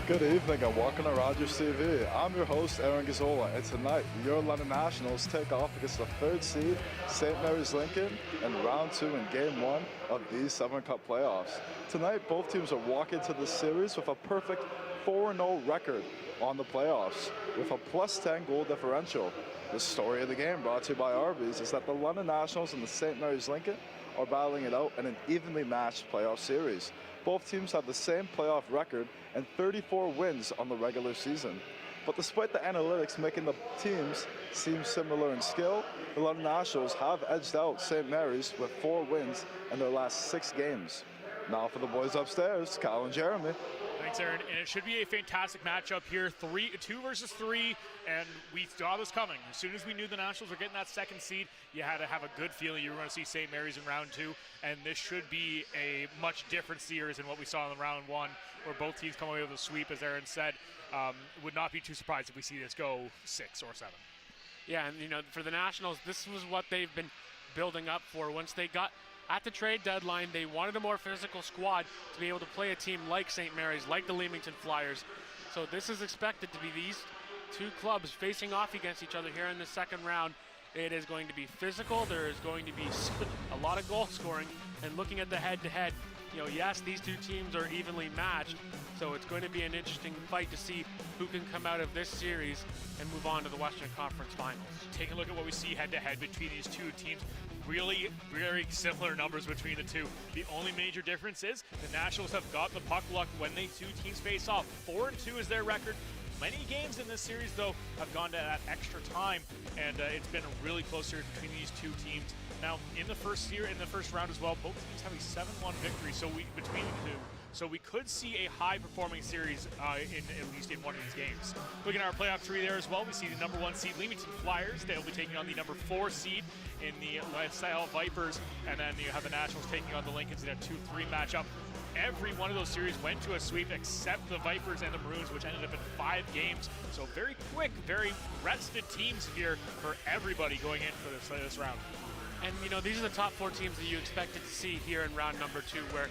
Good evening and welcome to Rogers TV. I'm your host, Aaron Gazzola, and tonight your London Nationals take off against the third seed, St. Mary's Lincoln, in round 2 in game 1 of these 7 Cup playoffs. Tonight, both teams are walking to the series with a perfect 4-0 record on the playoffs, with a +10 goal differential. The story of the game, brought to you by Arby's, is that the London Nationals and the St. Mary's Lincoln are battling it out in an evenly matched playoff series. Both teams have the same playoff record and 34 wins on the regular season. But despite the analytics making the teams seem similar in skill, the London Nationals have edged out St. Mary's with 4 wins in their last 6 games. Now for the boys upstairs, Kyle and Jeremy. Thanks, Aaron. And it should be a fantastic matchup here. 2 versus 3, and we saw this coming. As soon as we knew the Nationals were getting that second seed, you had to have a good feeling you were going to see St. Mary's in round 2, and this should be a much different series than what we saw in round 1, where both teams come away with a sweep, as Aaron said. Would not be too surprised if we see this go 6 or 7. Yeah, and for the Nationals, this was what they've been building up for. Once they got at the trade deadline, they wanted a more physical squad to be able to play a team like St. Mary's, like the Leamington Flyers. So this is expected to be these two clubs facing off against each other here in the second round. It is going to be physical. There is going to be a lot of goal scoring. And looking at the head-to-head, yes, these two teams are evenly matched. So it's going to be an interesting fight to see who can come out of this series and move on to the Western Conference Finals. Take a look at what we see head-to-head between these two teams. Really very similar numbers between the two. The only major difference is the Nationals have got the puck luck when they two teams face off. 4-2 is their record. Many games in this series, though, have gone to that extra time, and it's been a really close series between these two teams. Now, in the first round as well, both teams have a 7-1 victory. Between the two. So we could see a high-performing series at least in one of these games. Looking at our playoff tree there as well, we see the number 1 seed Leamington Flyers. They'll be taking on the number 4 seed in the LaSalle Vipers, and then you have the Nationals taking on the Lincolns in a 2-3 matchup. Every one of those series went to a sweep except the Vipers and the Maroons, which ended up in 5 games. So very quick, very rested teams here for everybody going in for this round. And these are the top 4 teams that you expected to see here in round number 2, where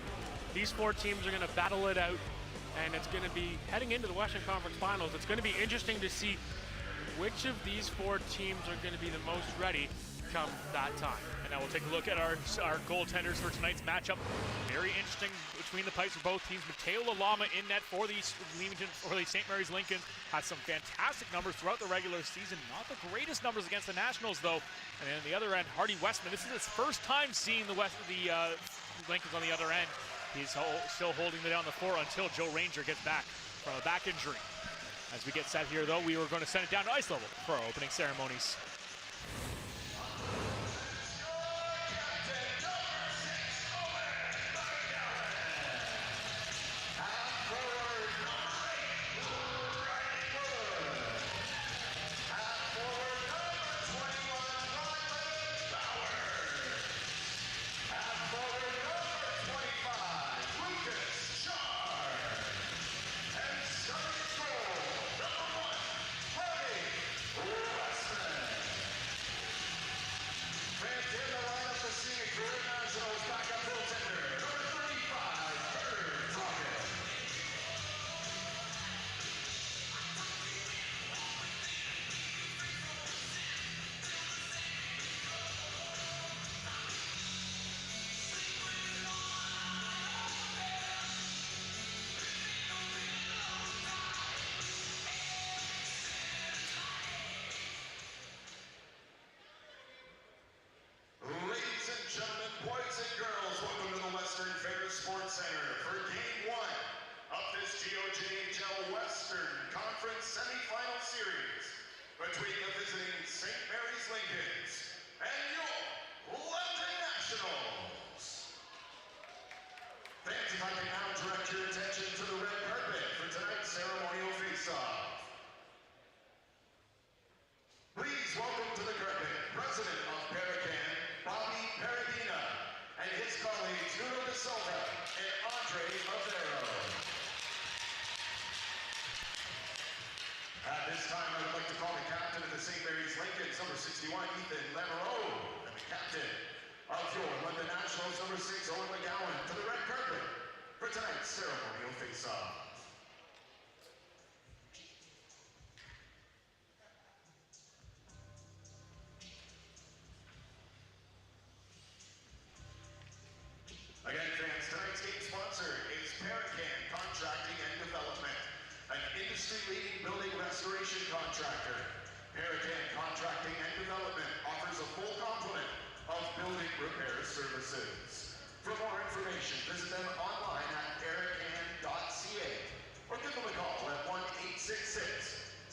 these 4 teams are going to battle it out, and it's going to be heading into the Western Conference Finals. It's going to be interesting to see which of these 4 teams are going to be the most ready come that time. And now we'll take a look at our goaltenders for tonight's matchup. Very interesting between the pipes for both teams. Mateo Lalama in net for the St. Mary's Lincoln has some fantastic numbers throughout the regular season. Not the greatest numbers against the Nationals, though. And then on the other end, Hardy Westman. This is his first time seeing the Lincolns on the other end. He's still holding it down the floor until Joe Ranger gets back from a back injury. As we get set here, though, we were going to send it down to ice level for our opening ceremonies. Center for Game 1 of this GOJHL Western Conference Semifinal Series between the visiting St. Mary's Lincolns and your London Nationals. Fans, if I can now direct your attention to the red carpet for tonight's ceremonial face-off. Please welcome to the carpet President of Paracan, Bobby Paradina, and his colleagues Nuno De Silva and Andre Avero. At this time, I would like to call the captain of the St. Mary's Lincolns, number 61, Ethan Lamoureux, and the captain of your London Nationals, number 6, Owen McGowan, to the red carpet for tonight's ceremonial face-off. Contracting and Development, an industry-leading building restoration contractor. Paracan Contracting and Development offers a full complement of building repair services. For more information, visit them online at paracan.ca or give them a call at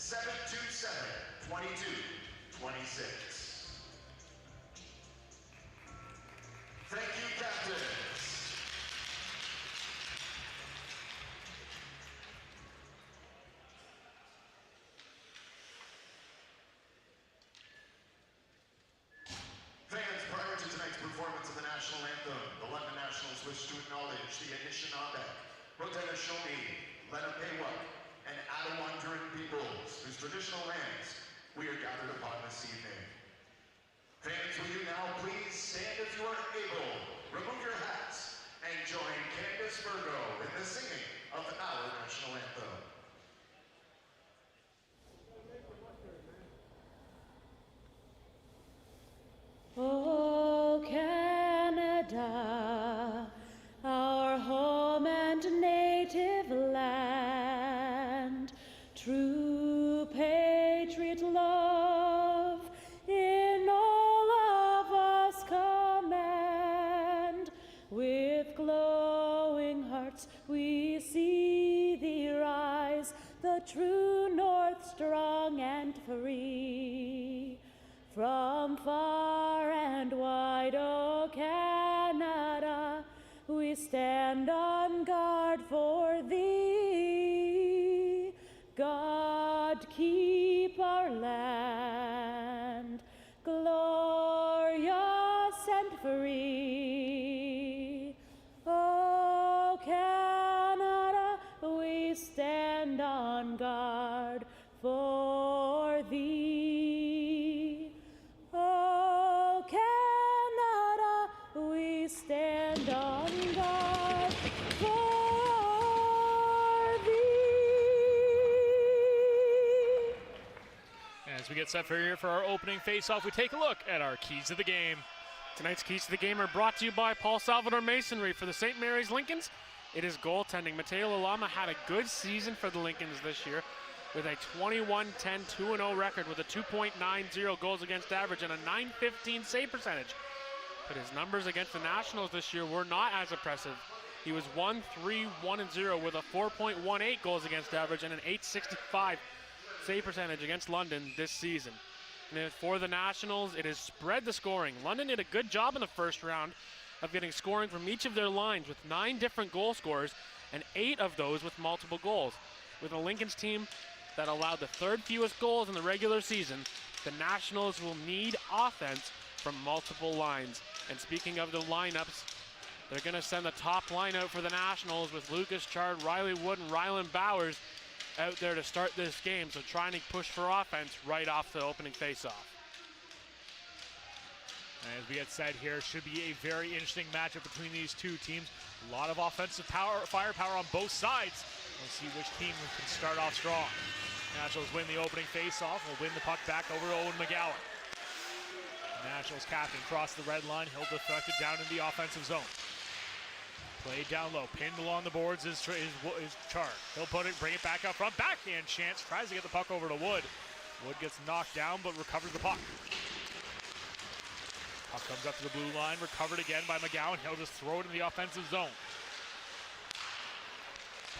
1-866-727-2226. Thank you, Captains. Fans, prior to tonight's performance of the national anthem, the London Nationals wish to acknowledge the Anishinaabe, Haudenosaunee, Lenapewa, and Attawandaron peoples, whose traditional lands we are gathered upon this evening. Fans, will you now please stand if you are able, remove your hats, and join Candace Virgo in the singing of our national anthem. Oh, Canada, our home and native land, true patriot love in all of us command. With glowing hearts we see thee rise, the true north strong and free. From far and wide, O Canada, we stand on guard for thee. God keep our land glorious and free. O Canada, we stand on guard for thee. O Canada, we stand on guard for thee. As we get set for our opening face-off, we take a look at our keys to the game. Tonight's keys to the game are brought to you by Paul Salvador Masonry. For the St. Mary's Lincolns, it is goaltending. Mateo Lalama had a good season for the Lincolns this year with a 21-10, 2-0 record with a 2.90 goals against average and a .915 save percentage. But his numbers against the Nationals this year were not as impressive. He was 1-3-1-0 with a 4.18 goals against average and an .865 save percentage against London this season. And for the Nationals, it has spread the scoring. London did a good job in the first round of getting scoring from each of their lines with 9 different goal scorers and 8 of those with multiple goals. With a Lincoln's team that allowed the 3rd fewest goals in the regular season, the Nationals will need offense from multiple lines. And speaking of the lineups, they're going to send the top line out for the Nationals with Lucas Chard, Riley Wood, and Rylan Bowers out there to start this game, so trying to push for offense right off the opening faceoff. As we get set here, should be a very interesting matchup between these two teams. A lot of offensive firepower on both sides. We'll see which team can start off strong. Nationals win the opening faceoff. Will win the puck back over to Owen McGowan. Nationals captain crossed the red line. He'll deflect it down in the offensive zone. Played down low, pinned along the boards is Chard. He'll bring it back up front. Backhand chance, tries to get the puck over to Wood. Wood gets knocked down, but recovers the puck. Puck comes up to the blue line, recovered again by McGowan. He'll just throw it in the offensive zone.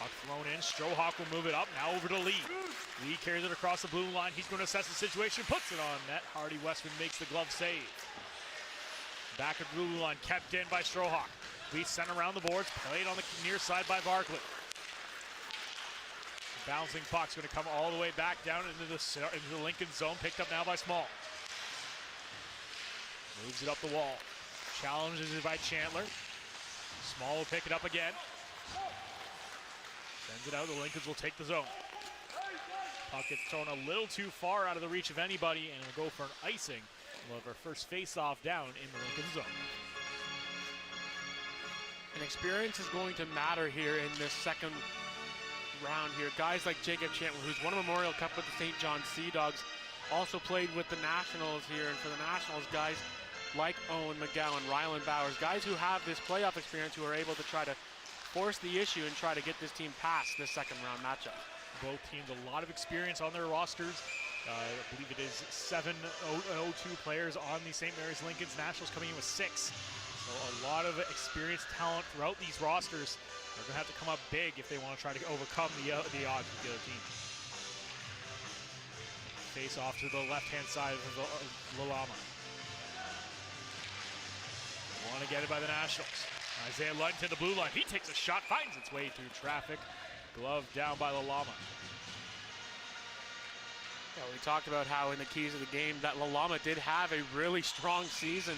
Puck thrown in, Strohawk will move it up, now over to Lee. Lee carries it across the blue line. He's going to assess the situation, puts it on net. Hardy Westman makes the glove save. Back at blue line, kept in by Strohawk. Lee sent around the boards, played on the near side by Barkley. Bouncing puck's going to come all the way back down into the Lincoln zone, picked up now by Small. Moves it up the wall. Challenges it by Chandler. Small will pick it up again. Sends it out, the Lincolns will take the zone. Puck gets thrown a little too far out of the reach of anybody, and we'll go for an icing. We'll have our first face-off down in the Lincoln zone. And experience is going to matter here in this second round here. Guys like Jacob Chandler, who's won a Memorial Cup with the St. John Sea Dogs, also played with the Nationals here. And for the Nationals, guys like Owen McGowan, Rylan Bowers, guys who have this playoff experience, who are able to try to force the issue and try to get this team past this second round matchup. Both teams a lot of experience on their rosters. I believe it is 7 O2 players on the St. Mary's Lincoln's Nationals, coming in with 6. So a lot of experienced talent throughout these rosters. They're going to have to come up big if they want to try to overcome the odds with the other team. Face off to the left-hand side of Lalama. Want to get it by the Nationals. Isaiah Ludington, the blue line. He takes a shot, finds its way through traffic. Glove down by Lalama. Yeah, we talked about how in the keys of the game that Lalama did have a really strong season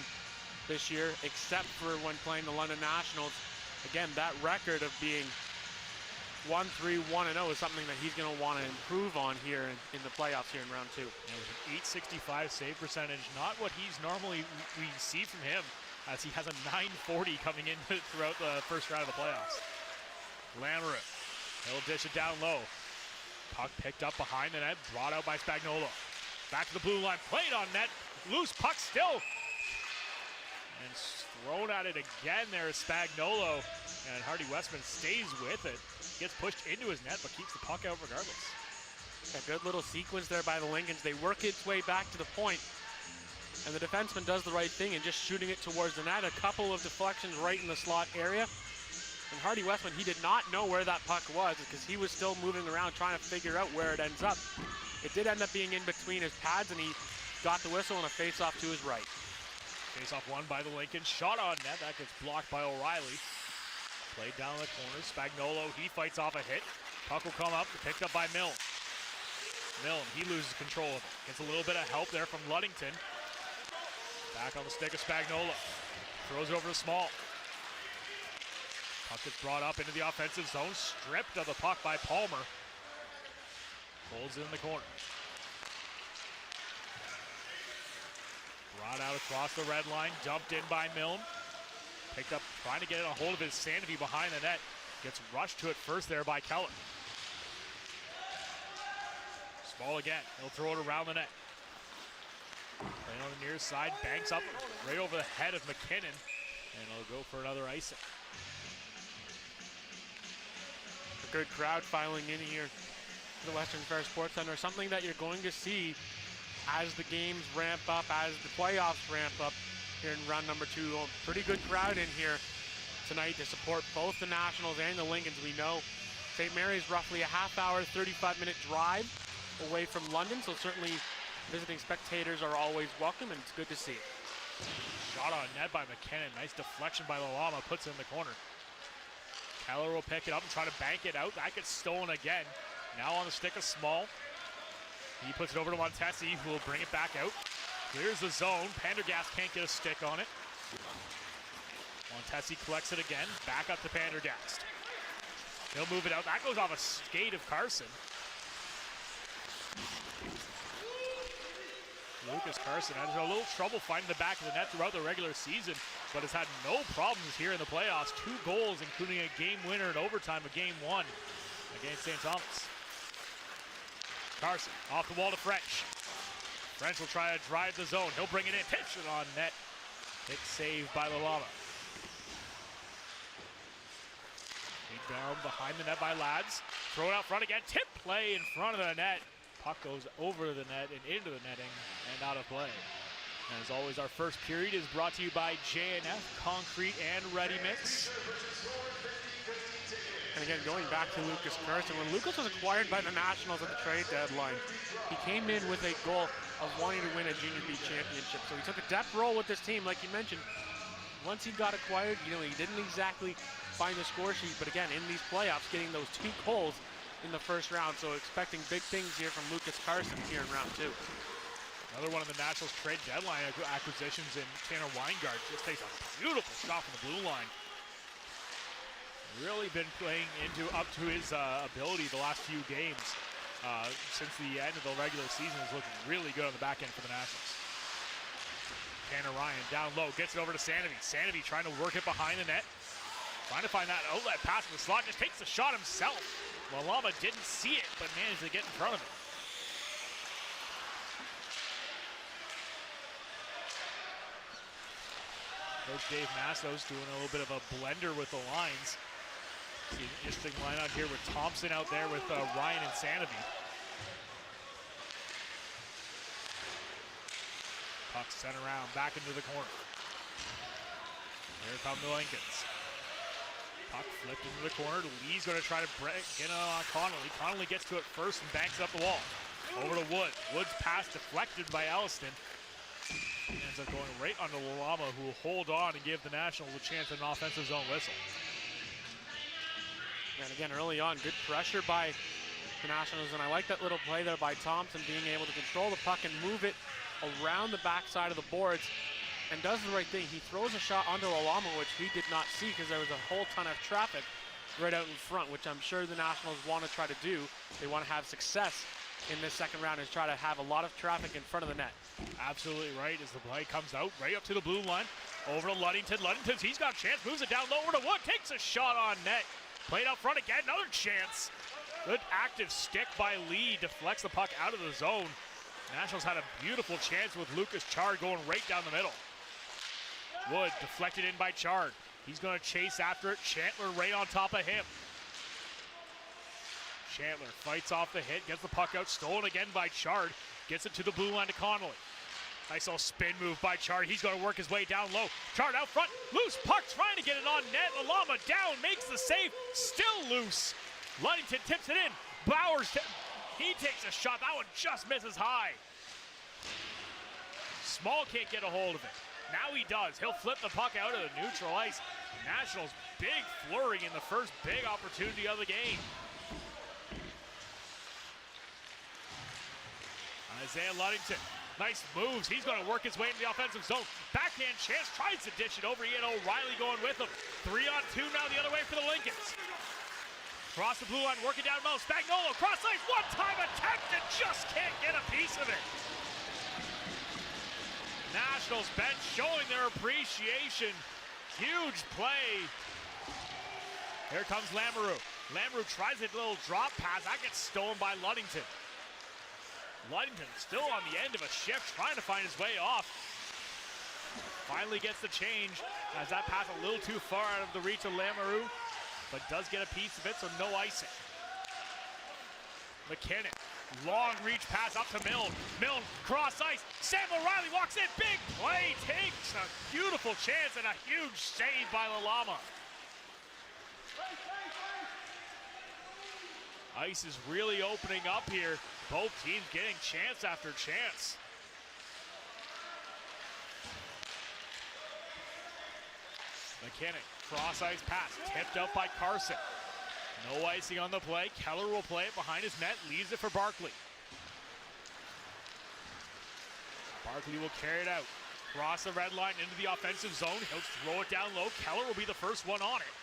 this year, except for when playing the London Nationals. Again, that record of being 1-3, 1-0 is something that he's going to want to improve on here in the playoffs here in round 2. It was an 865 save percentage, not what he's normally we see from him, as he has a 940 coming in throughout the first round of the playoffs. Lamoureux, he'll dish it down low. Puck picked up behind the net, brought out by Spagnuolo. Back to the blue line, played on net, loose puck still. And thrown at it again there is Spagnuolo. And Hardy Westman stays with it. Gets pushed into his net, but keeps the puck out regardless. A good little sequence there by the Lincolns. They work its way back to the point. And the defenseman does the right thing in just shooting it towards the net. A couple of deflections right in the slot area. And Hardy Westman, he did not know where that puck was because he was still moving around trying to figure out where it ends up. It did end up being in between his pads, and he got the whistle and a face-off to his right. Face-off won by the Lincoln. Shot on net. That gets blocked by O'Reilly. Played down the corner. Spagnuolo, he fights off a hit. Puck will come up, picked up by Milne. Milne, he loses control of it. Gets a little bit of help there from Ludington. Back on the stick of Spagnuolo. Throws it over to Small. Puck gets brought up into the offensive zone. Stripped of the puck by Palmer. Holds it in the corner. Brought out across the red line. Dumped in by Milne. Picked up, trying to get a hold of his sanity behind the net. Gets rushed to it first there by Keller. Small again. He'll throw it around the net. Playing on the near side. Banks up right over the head of McKinnon. And he'll go for another icing. A good crowd filing in here to the Western Fair Sports Center. Something that you're going to see as the games ramp up, as the playoffs ramp up here in round number 2. A pretty good crowd in here tonight to support both the Nationals and the Lincolns. We know St. Mary's roughly a half-hour, 35-minute drive away from London, so certainly visiting spectators are always welcome, and it's good to see it. Shot on net by McKinnon. Nice deflection by Lalama. Puts it in the corner. Keller will pick it up and try to bank it out. That gets stolen again. Now on the stick of Small. He puts it over to Montesi, who will bring it back out. Clears the zone. Pendergast can't get a stick on it. Montesi collects it again. Back up to Pendergast. He'll move it out. That goes off a skate of Carson. Lucas Carson has a little trouble finding the back of the net throughout the regular season, but has had no problems here in the playoffs. 2 goals, including a game winner in overtime of game 1 against St. Thomas. Carson off the wall to French. French will try to drive the zone. He'll bring it in. Pitch it on net. Big save by Lalama. Down behind the net by Lads. Throw it out front again. Tip play in front of the net. Puck goes over the net and into the netting and out of play. And as always, our first period is brought to you by J&F Concrete and Ready Mix. And again, going back to Lucas Carson, when Lucas was acquired by the Nationals at the trade deadline, he came in with a goal of wanting to win a Junior B championship. So he took a depth role with this team, like you mentioned. Once he got acquired, he didn't exactly find the score sheet, but again, in these playoffs, getting those 2 goals in the first round. So expecting big things here from Lucas Carson here in round 2. Another one of the Nationals trade deadline acquisitions in Tanner Weingart. Just takes a beautiful shot from the blue line. Really been playing up to his ability the last few games. Since the end of the regular season, is looking really good on the back end for the Nationals. Tanner Ryan down low, gets it over to Sanity. Sanity trying to work it behind the net. Trying to find that outlet pass in the slot, just takes the shot himself. Lalama didn't see it, but managed to get in front of it. Coach Dave Masso's doing a little bit of a blender with the lines. See an interesting line out here with Thompson out there with Ryan and Sanovi. Puck sent around, back into the corner. Here come the Lincolns. Puck flipped into the corner. Lee's going to try to get on Connolly. Connolly gets to it first and banks it up the wall. Over to Wood. Wood's pass deflected by Alliston. Ends up going right onto Lalama, who will hold on and give the Nationals a chance at an offensive zone whistle. And again, early on, good pressure by the Nationals, and I like that little play there by Thompson, being able to control the puck and move it around the backside of the boards, and does the right thing. He throws a shot onto Lalama, which he did not see because there was a whole ton of traffic right out in front, which I'm sure the Nationals want to try to do. They want to have success in this second round, is try to have a lot of traffic in front of the net. Absolutely right, as the play comes out right up to the blue line. Over to Ludington. Ludington's, he's got a chance, moves it down low over to Wood, takes a shot on net. Played out front again, another chance. Good active stick by Lee, deflects the puck out of the zone. Nationals had a beautiful chance with Lucas Chard going right down the middle. Wood deflected in by Chard. He's going to chase after it. Chandler right on top of him. Chandler fights off the hit, gets the puck out, stolen again by Chard. Gets it to the blue line to Connolly. Nice little spin move by Chard. He's going to work his way down low. Chard out front, loose puck, trying to get it on net. Lalama down, makes the save, still loose. Ludington tips it in. Bowers, he takes a shot. That one just misses high. Small can't get a hold of it. Now he does. He'll flip the puck out of the neutral ice. Nationals big flurry in the first big opportunity of the game. Isaiah Ludington, nice moves. He's going to work his way into the offensive zone. Backhand chance, tries to dish it over. Ian O'Reilly going with him. 3-on-2 now the other way for the Lincolns. Cross the blue line, working down low. Spagnuolo, cross ice, one-time attempt and just can't get a piece of it. Nationals bench showing their appreciation. Huge play. Here comes Lamoureux. Lamoureux tries a little drop pass. That gets stolen by Ludington. Ludington still on the end of a shift, trying to find his way off. Finally gets the change as that pass a little too far out of the reach of Lamoureux, but does get a piece of it, so no icing. McKinnon, long reach pass up to Milne. Milne, cross ice. Sam O'Reilly walks in, big play, takes a beautiful chance and a huge save by Lalama. Ice is really opening up here. Both teams getting chance after chance. McKinnon, cross ice pass, tipped up by Carson. No icing on the play. Keller will play it behind his net, leaves it for Barkley. Barkley will carry it out. Cross the red line into the offensive zone. He'll throw it down low. Keller will be the first one on it.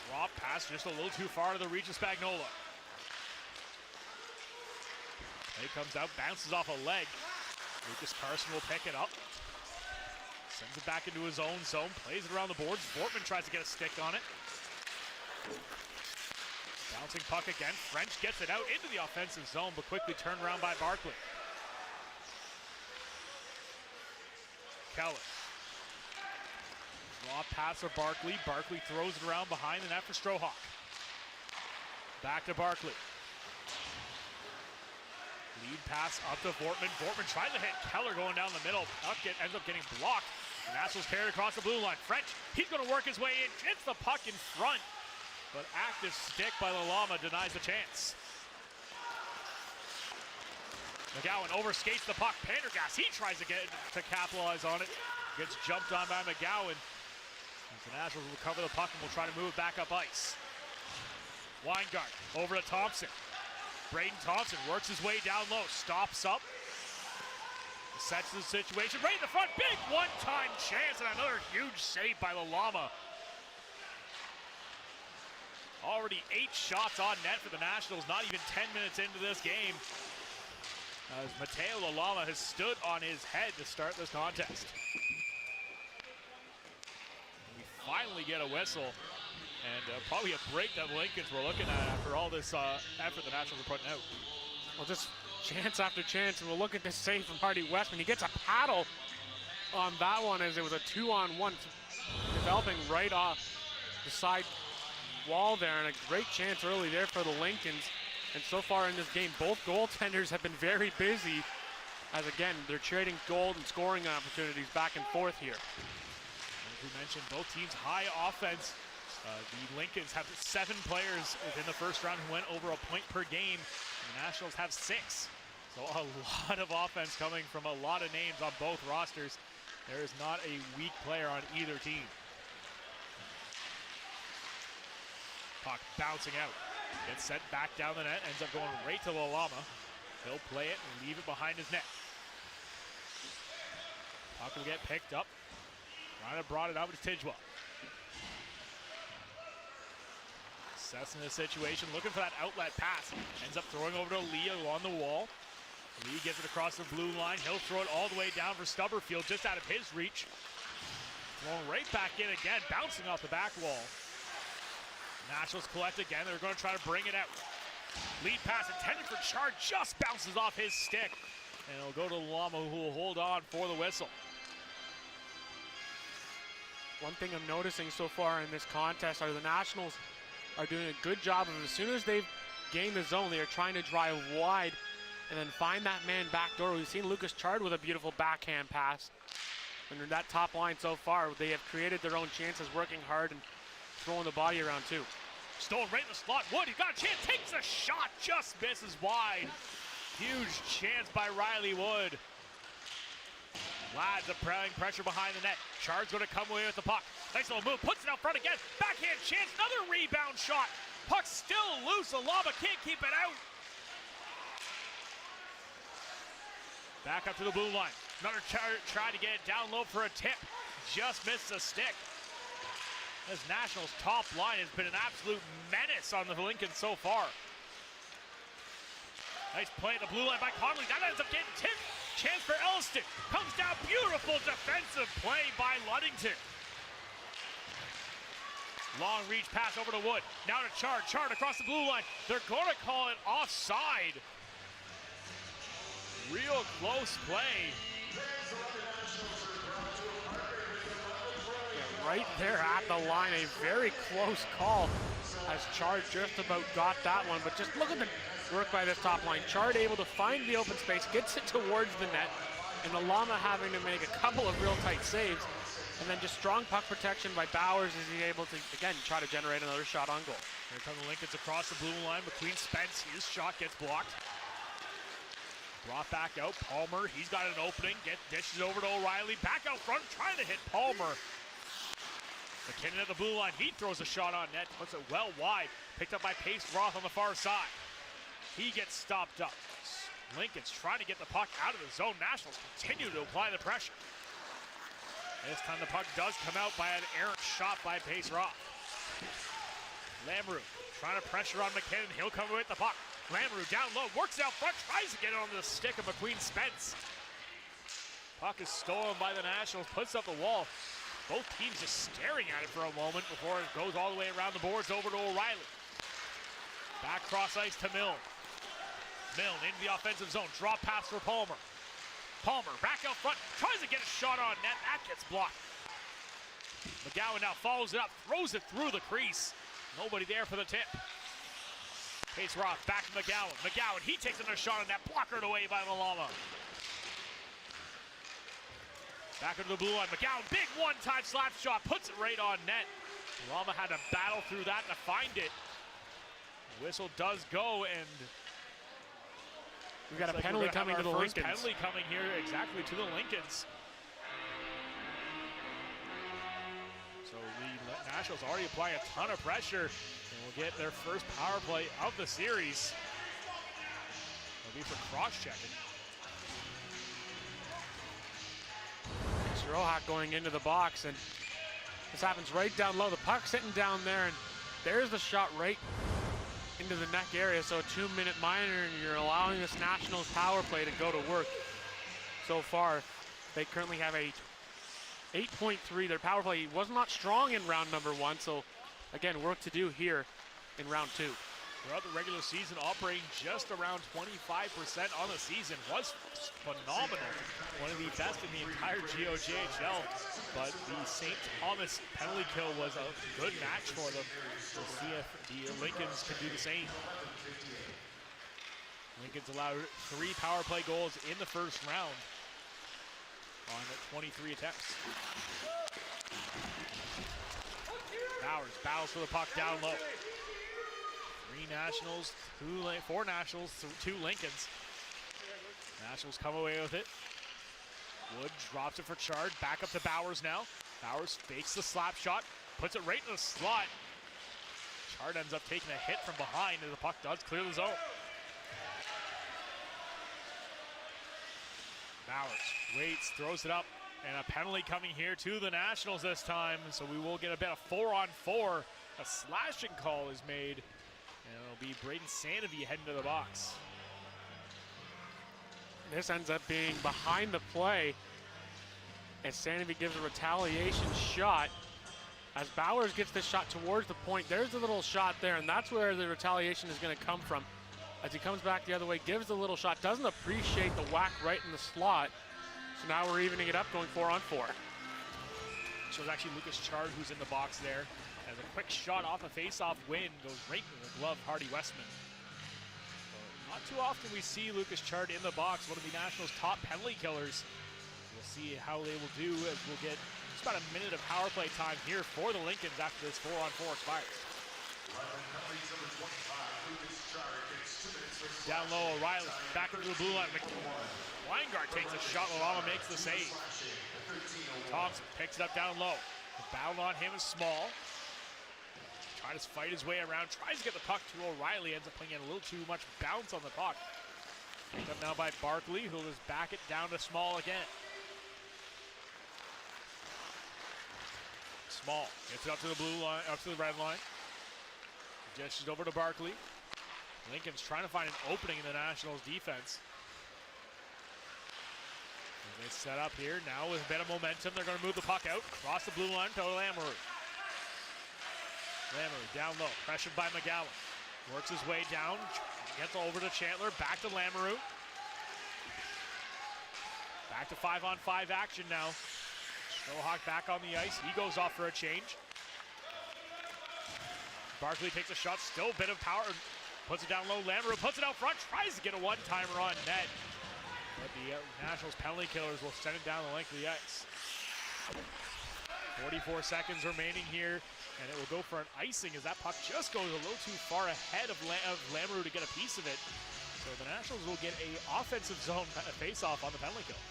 Drop pass just a little too far to the reach of Spagnuolo. It comes out, bounces off a leg. Lucas Carson will pick it up. Sends it back into his own zone, plays it around the boards. Fortman tries to get a stick on it. Bouncing puck again. French gets it out into the offensive zone, but quickly turned around by Barkley. Keller. Draw pass for Barkley. Barkley throws it around behind the net for Strohawk. Back to Barkley. Lead pass up to Fortman. Fortman tries to hit Keller going down the middle. Ends up getting blocked. The Nationals carried across the blue line. French, he's going to work his way in. Gets the puck in front. But active stick by Lalama denies the chance. McGowan overskates the puck. Pendergast, he tries to capitalize on it. Gets jumped on by McGowan. The Nationals will cover the puck and will try to move it back up ice. Weingart over to Thompson. Braden Thompson works his way down low, stops up, sets the situation right in the front. Big one-time chance and another huge save by Lalama. Already 8 shots on net for the Nationals, not even 10 minutes into this game, as Mateo Lalama has stood on his head to start this contest. We finally get a whistle, and probably a break that Lincolns were looking at after all this effort the Nationals are putting out. Well, just chance after chance, and we'll look at this save from Hardy Westman. He gets a paddle on that one as it was a 2-on-1. developing right off the side wall there, and a great chance early there for the Lincolns. And so far in this game, both goaltenders have been very busy, as again, they're trading goal and scoring opportunities back and forth here. As we mentioned, both teams high offense. The Lincolns have 7 players within the first round who went over a point per game. The Nationals have 6. So a lot of offense coming from a lot of names on both rosters. There is not a weak player on either team. Puck bouncing out. Gets sent back down the net, ends up going right to Lalama. He'll play it and leave it behind his net. Puck will get picked up. Ryan brought it out to Tidgewell. Assessing the situation, looking for that outlet pass. Ends up throwing over to Lee on the wall. Lee gets it across the blue line. He'll throw it all the way down for Stubberfield, just out of his reach. Thrown right back in again, bouncing off the back wall. Nationals collect again. They're going to try to bring it out. Lead pass intended for Chard, just bounces off his stick. And it'll go to Lama, who will hold on for the whistle. One thing I'm noticing so far in this contest are the Nationals are doing a good job of, as soon as they've gained the zone, they are trying to drive wide and then find that man backdoor. We've seen Lucas Chard with a beautiful backhand pass. And in that top line so far, they have created their own chances, working hard and throwing the body around too. Stolen right in the slot. Wood, he's got a chance, takes a shot, just misses wide. Huge chance by Riley Wood. Lads applying pressure behind the net. Chard's going to come away with the puck. Nice little move, puts it out front again. Backhand chance, another rebound shot. Puck's still loose, Alaba can't keep it out. Back up to the blue line. Another try to get it down low for a tip. Just missed the stick. This Nationals top line has been an absolute menace on the Lincoln so far. Nice play at the blue line by Conley. That ends up getting tipped. Chance for Elliston. Comes down. Beautiful defensive play by Ludington. Long reach pass over to Wood. Now to Chard. Chard across the blue line. They're going to call it offside. Real close play. Yeah, right there at the line, a very close call as Chard just about got that one. But just look at the work by this top line. Chard able to find the open space, gets it towards the net, and Alama having to make a couple of real tight saves. And then just strong puck protection by Bowers as he's able to, again, try to generate another shot on goal. Here come the Lincolns across the blue line between Spence. His shot gets blocked. Brought back out. Palmer, he's got an opening. Dishes over to O'Reilly. Back out front, trying to hit Palmer. McKinnon at the blue line. He throws a shot on net. Puts it well wide. Picked up by Pace Roth on the far side. He gets stopped up. Lincoln's trying to get the puck out of the zone. Nationals continue to apply the pressure. This time the puck does come out by an errant shot by Pace Roth. Lamrou trying to pressure on McKinnon. He'll come with the puck. Lamrou down low, works out front, tries to get it on the stick of McQueen Spence. Puck is stolen by the Nationals, puts up the wall. Both teams just staring at it for a moment before it goes all the way around the boards over to O'Reilly. Back cross ice to Milne. Milne into the offensive zone, drop pass for Palmer. Palmer back out front, tries to get a shot on net, that gets blocked. McGowan now follows it up, throws it through the crease. Nobody there for the tip. Pace Roth back to McGowan. McGowan, he takes another shot on that, blockered away by Malama. Back into the blue line, McGowan, big one-time slap shot, puts it right on net. Malama had to battle through that to find it. Whistle does go, and we've got a penalty coming to the Lincolns. Penalty coming here exactly to the Lincolns. So the Nationals already applying a ton of pressure and will get their first power play of the series. It'll be for cross-checking. Rohack going into the box, and this happens right down low. The puck's sitting down there, and there's the shot right into the neck area. So a 2-minute minor, and you're allowing this Nationals power play to go to work. So far, they currently have a 8.3. Their power play was not strong in round number 1, so again, work to do here in round 2. throughout the regular season, operating just around 25% on the season. Was phenomenal. One of the best in the entire GOJHL. But the St. Thomas penalty kill was a good match for them. We'll see if the Lincolns can do the same. Lincolns allowed 3 power play goals in the first round on 23 attempts. Bowers battles for the puck down low. 4 Nationals, 2 Lincolns. Nationals come away with it. Wood drops it for Chard, back up to Bowers now. Bowers fakes the slap shot, puts it right in the slot. Chard ends up taking a hit from behind, and the puck does clear the zone. Bowers waits, throws it up, and a penalty coming here to the Nationals this time. So we will get a bit of 4-on-4. A slashing call is made, and it'll be Braden Sanavy heading to the box. This ends up being behind the play as Sanavy gives a retaliation shot. As Bowers gets this shot towards the point, there's a little shot there, and that's where the retaliation is going to come from. As he comes back the other way, gives the little shot, doesn't appreciate the whack right in the slot. So now we're evening it up, going 4-on-4. So it's actually Lucas Chard who's in the box there. As a quick shot off a face-off win goes right in the glove, Hardy Westman. Not too often we see Lucas Chard in the box, one of the Nationals' top penalty killers. We'll see how they will do as we'll get just about a minute of power play time here for the Lincolns after this 4-on-4 expires. Down low, O'Reilly back into the blue line. Weingart takes a shot, Lalama makes the save. Thompson picks it up down low. The battle on him is Small. Trying to fight his way around, tries to get the puck to O'Reilly, ends up putting in a little too much bounce on the puck. Picked up now by Barkley, who will just back it down to Small again. Small gets it up to the blue line, up to the red line. Gestures over to Barkley. Lincoln's trying to find an opening in the Nationals defense. And they set up here now with a bit of momentum. They're going to move the puck out, cross the blue line to Lamoureux. Lamoureux down low, pressured by McGowan. Works his way down, gets over to Chandler, back to Lamoureux. Back to 5-on-5 action now. Strohawk back on the ice, he goes off for a change. Barkley takes a shot, still a bit of power, puts it down low, Lamoureux puts it out front, tries to get a one-timer on net. But the Nationals penalty killers will send it down the length of the ice. 44 seconds remaining here, and it will go for an icing as that puck just goes a little too far ahead of Lamoureux to get a piece of it. So the Nationals will get an offensive zone face-off on the penalty kill.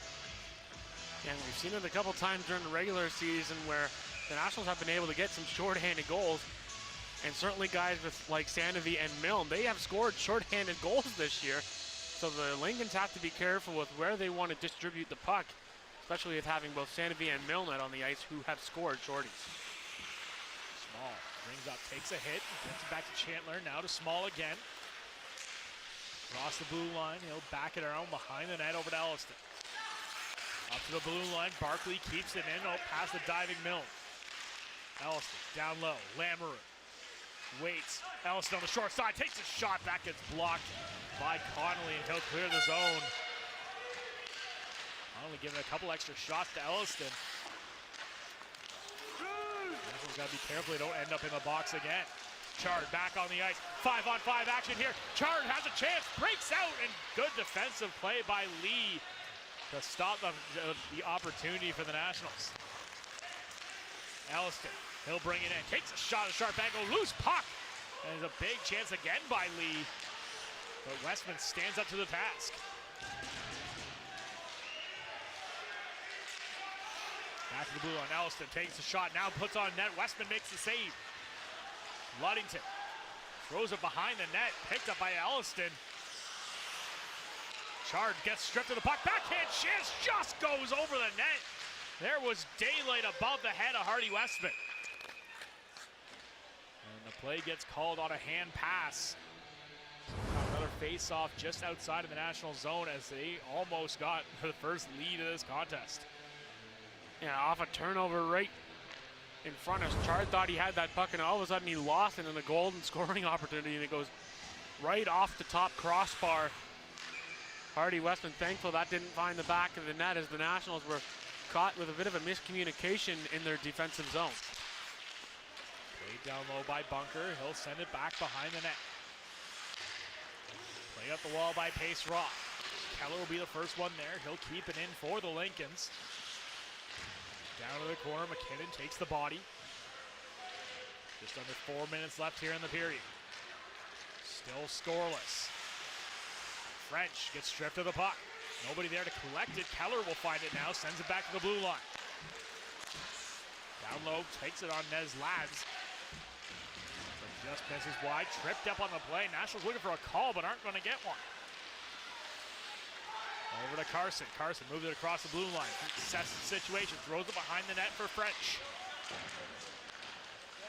And we've seen it a couple times during the regular season where the Nationals have been able to get some shorthanded goals. And certainly guys with like Sanavy and Milne, they have scored shorthanded goals this year. So the Lincolns have to be careful with where they want to distribute the puck, especially with having both Sanavy and Milne on the ice who have scored shorties. Small brings up, takes a hit, gets it back to Chandler, now to Small again. Across the blue line, he'll back it around behind the net over to Elliston. Up to the blue line, Barkley keeps it in, past the diving Milne. Elliston down low, Lamoureux waits. Elliston on the short side, takes a shot, that gets blocked by Connolly, and he'll clear the zone. Connolly giving a couple extra shots to Elliston. Nationals gotta be careful they don't end up in the box again. Chard back on the ice, 5-on-5 action here. Chard has a chance, breaks out, and good defensive play by Lee to stop the opportunity for the Nationals. Elliston, he'll bring it in, takes a shot at a sharp angle, loose puck, and there's a big chance again by Lee, but Westman stands up to the task. Back to the blue line, Elliston takes a shot, now puts on net, Westman makes the save. Ludington throws it behind the net, picked up by Elliston. Chard gets stripped of the puck, backhand chance, just goes over the net. There was daylight above the head of Hardy Westman. And the play gets called on a hand pass. Another face-off just outside of the National zone as they almost got the first lead of this contest. Yeah, off a turnover right in front of us. Chard thought he had that puck, and all of a sudden he lost it in a golden scoring opportunity, and it goes right off the top crossbar. Hardy Westman thankful that didn't find the back of the net as the Nationals were caught with a bit of a miscommunication in their defensive zone. Played down low by Bunker. He'll send it back behind the net. Play up the wall by Pace Rock. Keller will be the first one there. He'll keep it in for the Lincolns. Down to the corner, McKinnon takes the body. Just under 4 minutes left here in the period. Still scoreless. French gets stripped of the puck. Nobody there to collect it. Keller will find it now, sends it back to the blue line. Down low, takes it on Nez Lads. But just misses wide, tripped up on the play. Nationals looking for a call, but aren't going to get one. Over to Carson. Carson moves it across the blue line. Assesses the situation, throws it behind the net for French.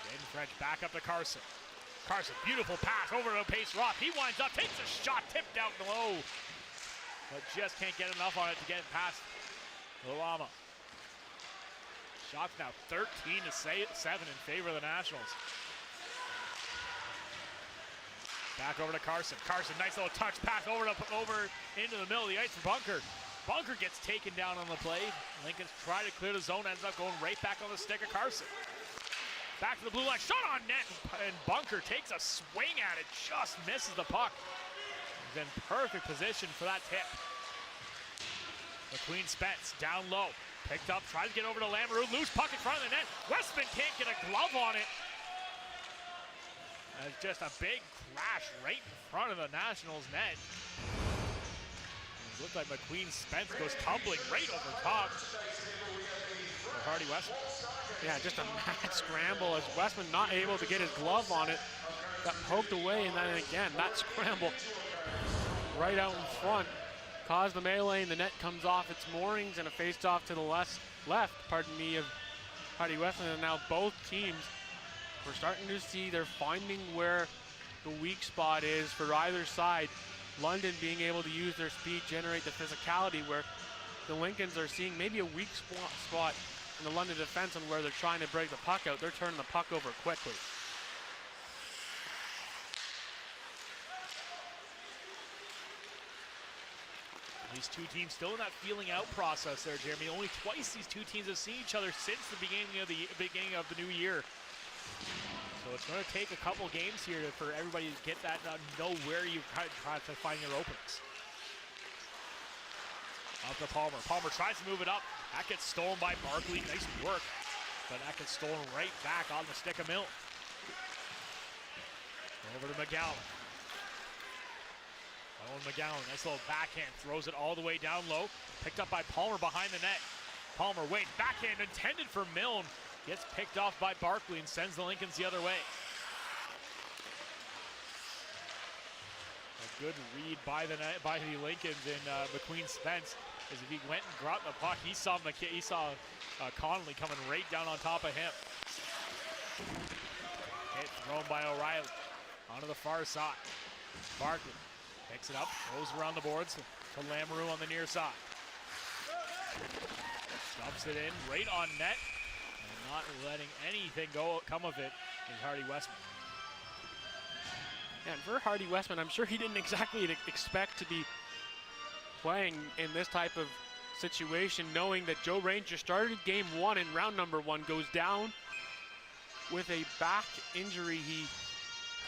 Jaden French back up to Carson. Carson, beautiful pass over to Pace Roth. He winds up, takes a shot, tipped out low. But just can't get enough on it to get it past Lalama. Shots now 13-7 in favor of the Nationals. Back over to Carson. Carson, nice little touch pass over into the middle of the ice for Bunker. Bunker gets taken down on the play. Lincoln's trying to clear the zone, ends up going right back on the stick of Carson. Back to the blue line, shot on net, and Bunker takes a swing at it, just misses the puck. He's in perfect position for that tip. McQueen Spence down low, picked up, tries to get over to Lamoureux, loose puck in front of the net. Westman can't get a glove on it. That's just a big crash right in front of the Nationals net. It looked like McQueen Spence goes tumbling right over top for Hardy Westman. Yeah, just a mad scramble as Westman not able to get his glove on it. Got poked away, and then again, that scramble right out in front caused the melee, and the net comes off its moorings, and a face-off to the left, of Hardy Westman. And now both teams, we're starting to see they're finding where the weak spot is for either side. London being able to use their speed, generate the physicality, where the Lincolns are seeing maybe a weak spot in the London defense, and where they're trying to break the puck out, they're turning the puck over quickly. These two teams still in that feeling out process there, Jeremy. Only twice these two teams have seen each other since the beginning of the new year. So it's going to take a couple games here for everybody to get that, know where you try to find your openings. Up to Palmer. Palmer tries to move it up. That gets stolen by Barkley. Nice work. But that gets stolen right back on the stick of Milton. Over to McGowan. Owen McGowan, nice little backhand. Throws it all the way down low. Picked up by Palmer behind the net. Palmer waits. Backhand intended for Milne. Gets picked off by Barkley and sends the Lincolns the other way. A good read by the Lincolns in McQueen Spence. As if he went and grabbed the puck, he saw Connolly coming right down on top of him. Hit thrown by O'Reilly onto the far side. Barkley picks it up, goes around the boards to Lamoureux on the near side. Dumps it in right on net, and not letting anything come of it is Hardy Westman. And for Hardy Westman, I'm sure he didn't exactly expect to be playing in this type of situation, knowing that Joe Ranger started game one in round number one, goes down with a back injury. He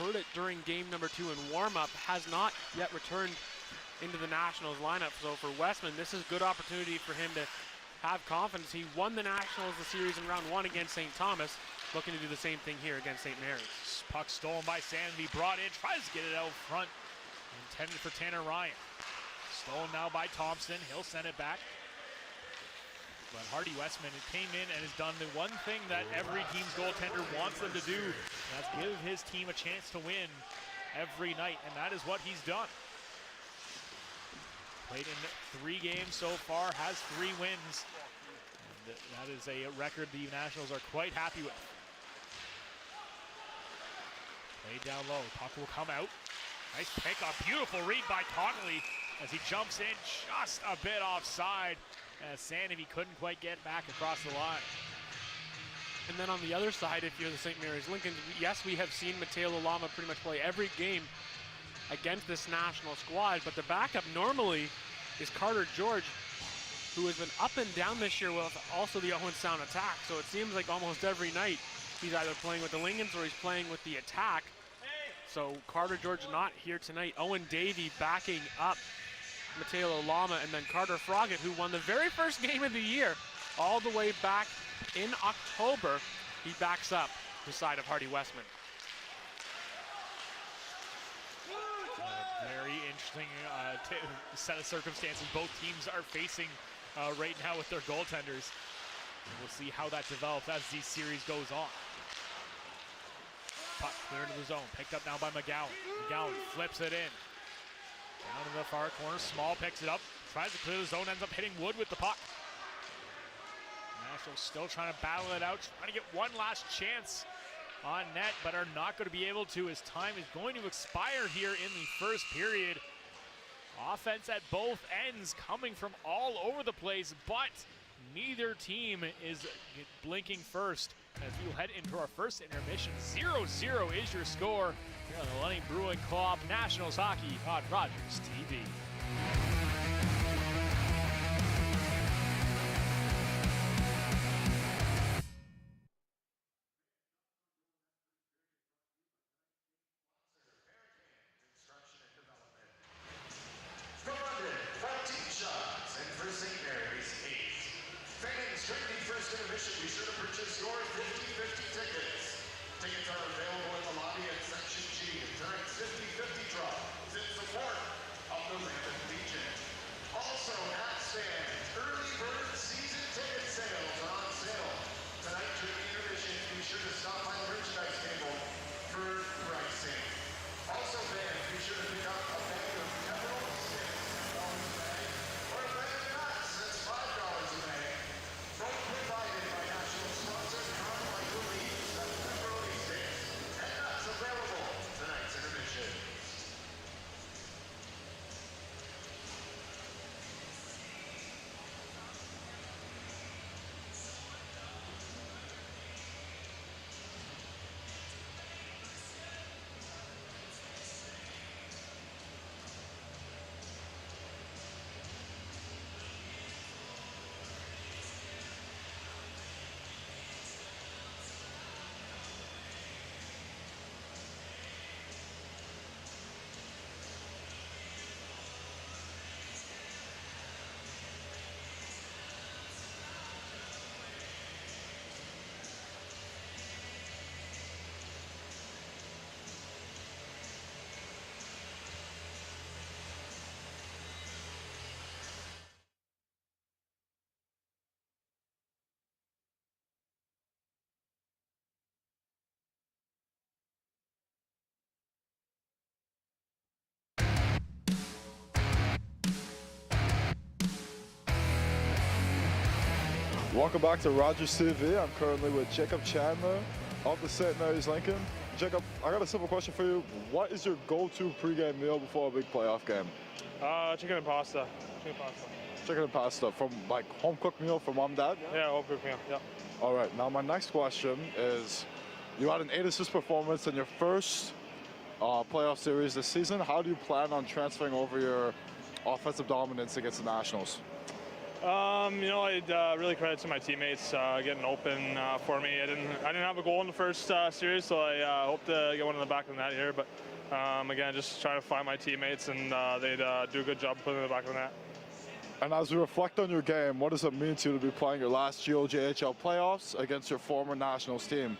hurt it during game number two in warm-up, has not yet returned into the Nationals lineup. So for Westman, this is a good opportunity for him to have confidence. He won the Nationals the series in round one against St. Thomas, looking to do the same thing here against St. Mary's. Puck stolen by Sandy, brought in, tries to get it out front, intended for Tanner Ryan. Stolen now by Thompson, he'll send it back. But Hardy Westman came in and has done the one thing that every team's goaltender wants them to do. And that's give his team a chance to win every night, and that is what he's done. Played in 3 games so far, has 3 wins. And that is a record the Nationals are quite happy with. Played down low, puck will come out. Nice pick, a beautiful read by Connolly as he jumps in just a bit offside. As Sandy couldn't quite get back across the line. And then on the other side, if you're the St. Mary's Lincolns, yes, we have seen Mateo Lalama pretty much play every game against this national squad, but the backup normally is Carter George, who has been up and down this year with also the Owen Sound attack. So it seems like almost every night he's either playing with the Lincolns or he's playing with the attack. So Carter George not here tonight. Owen Davey backing up Mateo Lama, and then Carter Froggatt, who won the very first game of the year all the way back in October. He backs up the side of Hardy Westman. Very interesting set of circumstances both teams are facing right now with their goaltenders. And we'll see how that develops as the series goes on. Puck clear into the zone, picked up now by McGowan. McGowan flips it in. Down in the far corner, Small picks it up, tries to clear the zone, ends up hitting Wood with the puck. Nationals still trying to battle it out, trying to get one last chance on net, but are not going to be able to as time is going to expire here in the first period. Offense at both ends coming from all over the place, but neither team is blinking first. As we'll head into our first intermission, 0-0 is your score here on the Lenny Brewing Co-op Nationals Hockey on Rogers TV. From London, 14 shots, and for St. Mary's, 8. Fans during the first intermission, be sure to purchase your 50/50 tickets. Tickets are available in the lobby at Section G of tonight's 50/50 draw. It's in support of the Lincoln Legion. Also, at stands, early bird season ticket sales are on sale. Tonight during the intermission, be sure to stop by the merchandise table for pricing. Also, fans, be sure to pick up a bag of pepperoni sticks, $1 a bag, or a bag of nuts, that's $5 a bag. Both provided by national sponsor Carmine Believes, that's pepperoni sticks and nuts available tonight's intermission. Welcome back to Rogers TV. I'm currently with Jacob Chandler of the St. Mary's Lincoln. Jacob, I got a simple question for you. What is your go-to pregame meal before a big playoff game? Chicken and pasta. Chicken and pasta from like home cooked meal from mom and dad? Yeah, home cooked meal. Yeah. All right, now my next question is, you had an 8-assist performance in your first playoff series this season. How do you plan on transferring over your offensive dominance against the Nationals? I'd really credit to my teammates getting open for me. I didn't have a goal in the first series, so I hope to get one in the back of the net here. But again, just trying to find my teammates, and they'd do a good job putting it in the back of the net. And as we reflect on your game, what does it mean to you to be playing your last GOJHL playoffs against your former Nationals team?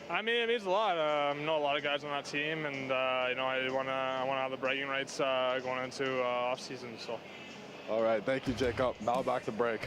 I mean, it means a lot. I know a lot of guys on that team, and I want to have the bragging rights going into off season. So. All right, thank you, Jacob. Now back to break.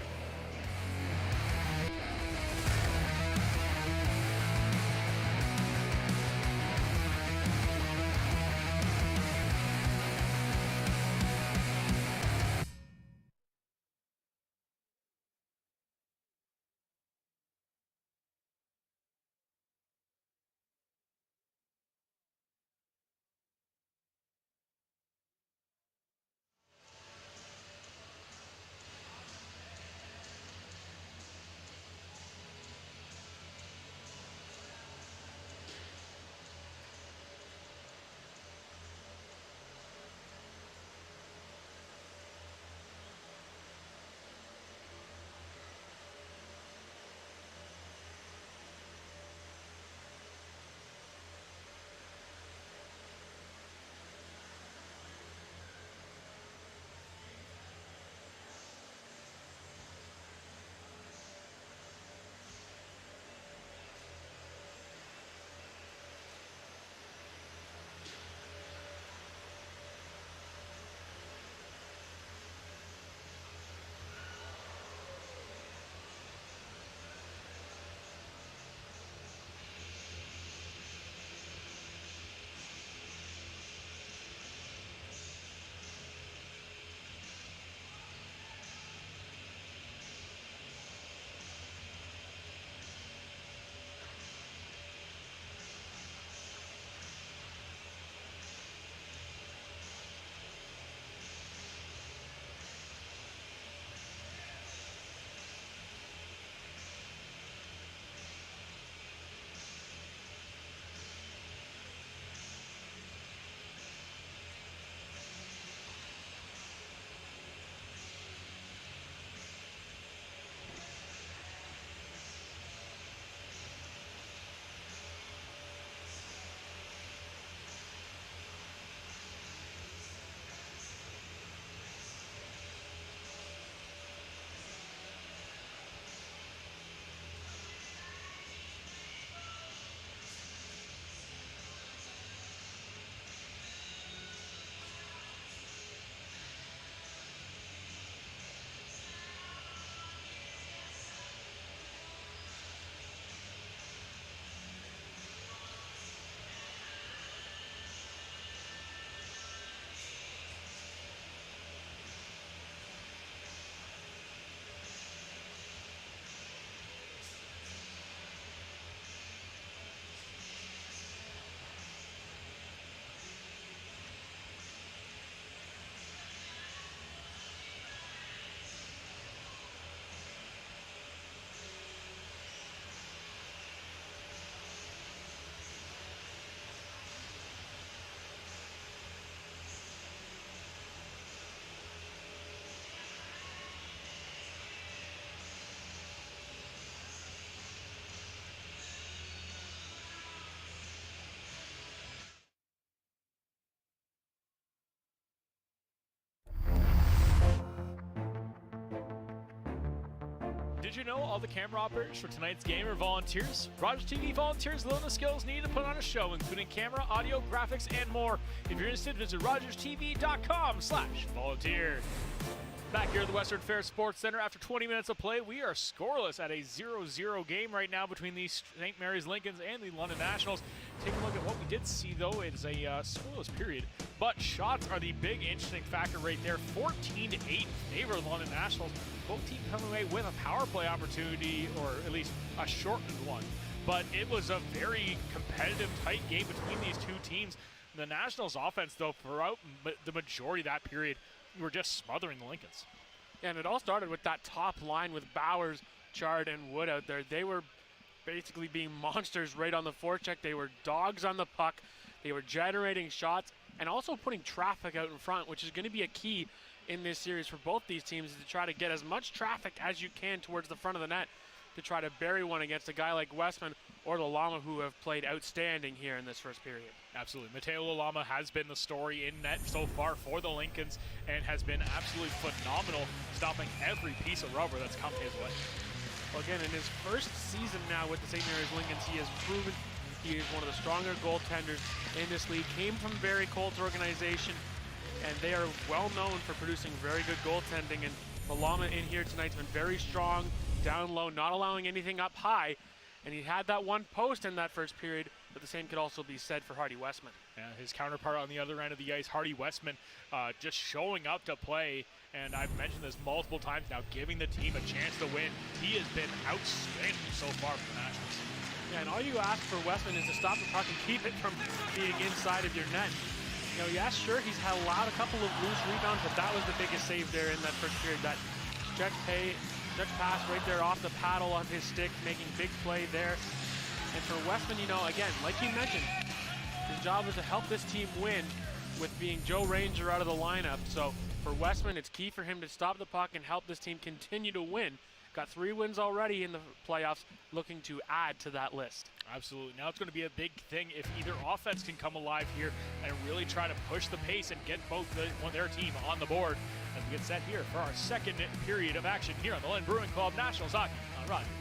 Did you know all the camera operators for tonight's game are volunteers? Rogers TV volunteers learn the skills needed to put on a show, including camera, audio, graphics, and more. If you're interested, visit rogerstv.com/volunteer. Back here at the Western Fair Sports Center, after 20 minutes of play, we are scoreless at a 0-0 game right now between the St. Mary's Lincolns and the London Nationals. Take a look at what we did see, though. It is a scoreless period, but shots are the big interesting factor right there. 14-8 in favor of the London Nationals. Both teams coming away with a power play opportunity, or at least a shortened one. But it was a very competitive, tight game between these two teams. The Nationals offense, though, throughout the majority of that period, we were just smothering the Lincolns. Yeah, and it all started with that top line with Bowers, Chard, and Wood out there. They were basically being monsters right on the forecheck. They were dogs on the puck. They were generating shots and also putting traffic out in front, which is going to be a key in this series for both these teams, to try to get as much traffic as you can towards the front of the net to try to bury one against a guy like Westman or Lalama, who have played outstanding here in this first period. Absolutely. Mateo Lalama has been the story in net so far for the Lincolns and has been absolutely phenomenal, stopping every piece of rubber that's come his way. Well, again, in his first season now with the St. Mary's Lincolns, he has proven he is one of the stronger goaltenders in this league. Came from Barry Colt's organization, and they are well known for producing very good goaltending. And Lalama in here tonight's been very strong, down low, not allowing anything up high. And he had that one post in that first period, but the same could also be said for Hardy Westman. Yeah, his counterpart on the other end of the ice, Hardy Westman, just showing up to play. And I've mentioned this multiple times now, giving the team a chance to win. He has been outstanding so far for the Nationals. Yeah, and all you ask for Westman is to stop the puck and keep it from being inside of your net. You know, yeah, sure, he's allowed a couple of loose rebounds, but that was the biggest save there in that first period. That stretch pass right there off the paddle of his stick, making big play there. And for Westman, you know, again, like you mentioned, his job is to help this team win with being Joe Ranger out of the lineup. So for Westman, it's key for him to stop the puck and help this team continue to win. Got 3 wins already in the playoffs, looking to add to that list. Absolutely. Now it's going to be a big thing if either offense can come alive here and really try to push the pace and get both their team on the board as we get set here for our second period of action here on the Lynn Brewing Club Nationals Hockey on Rogers TV.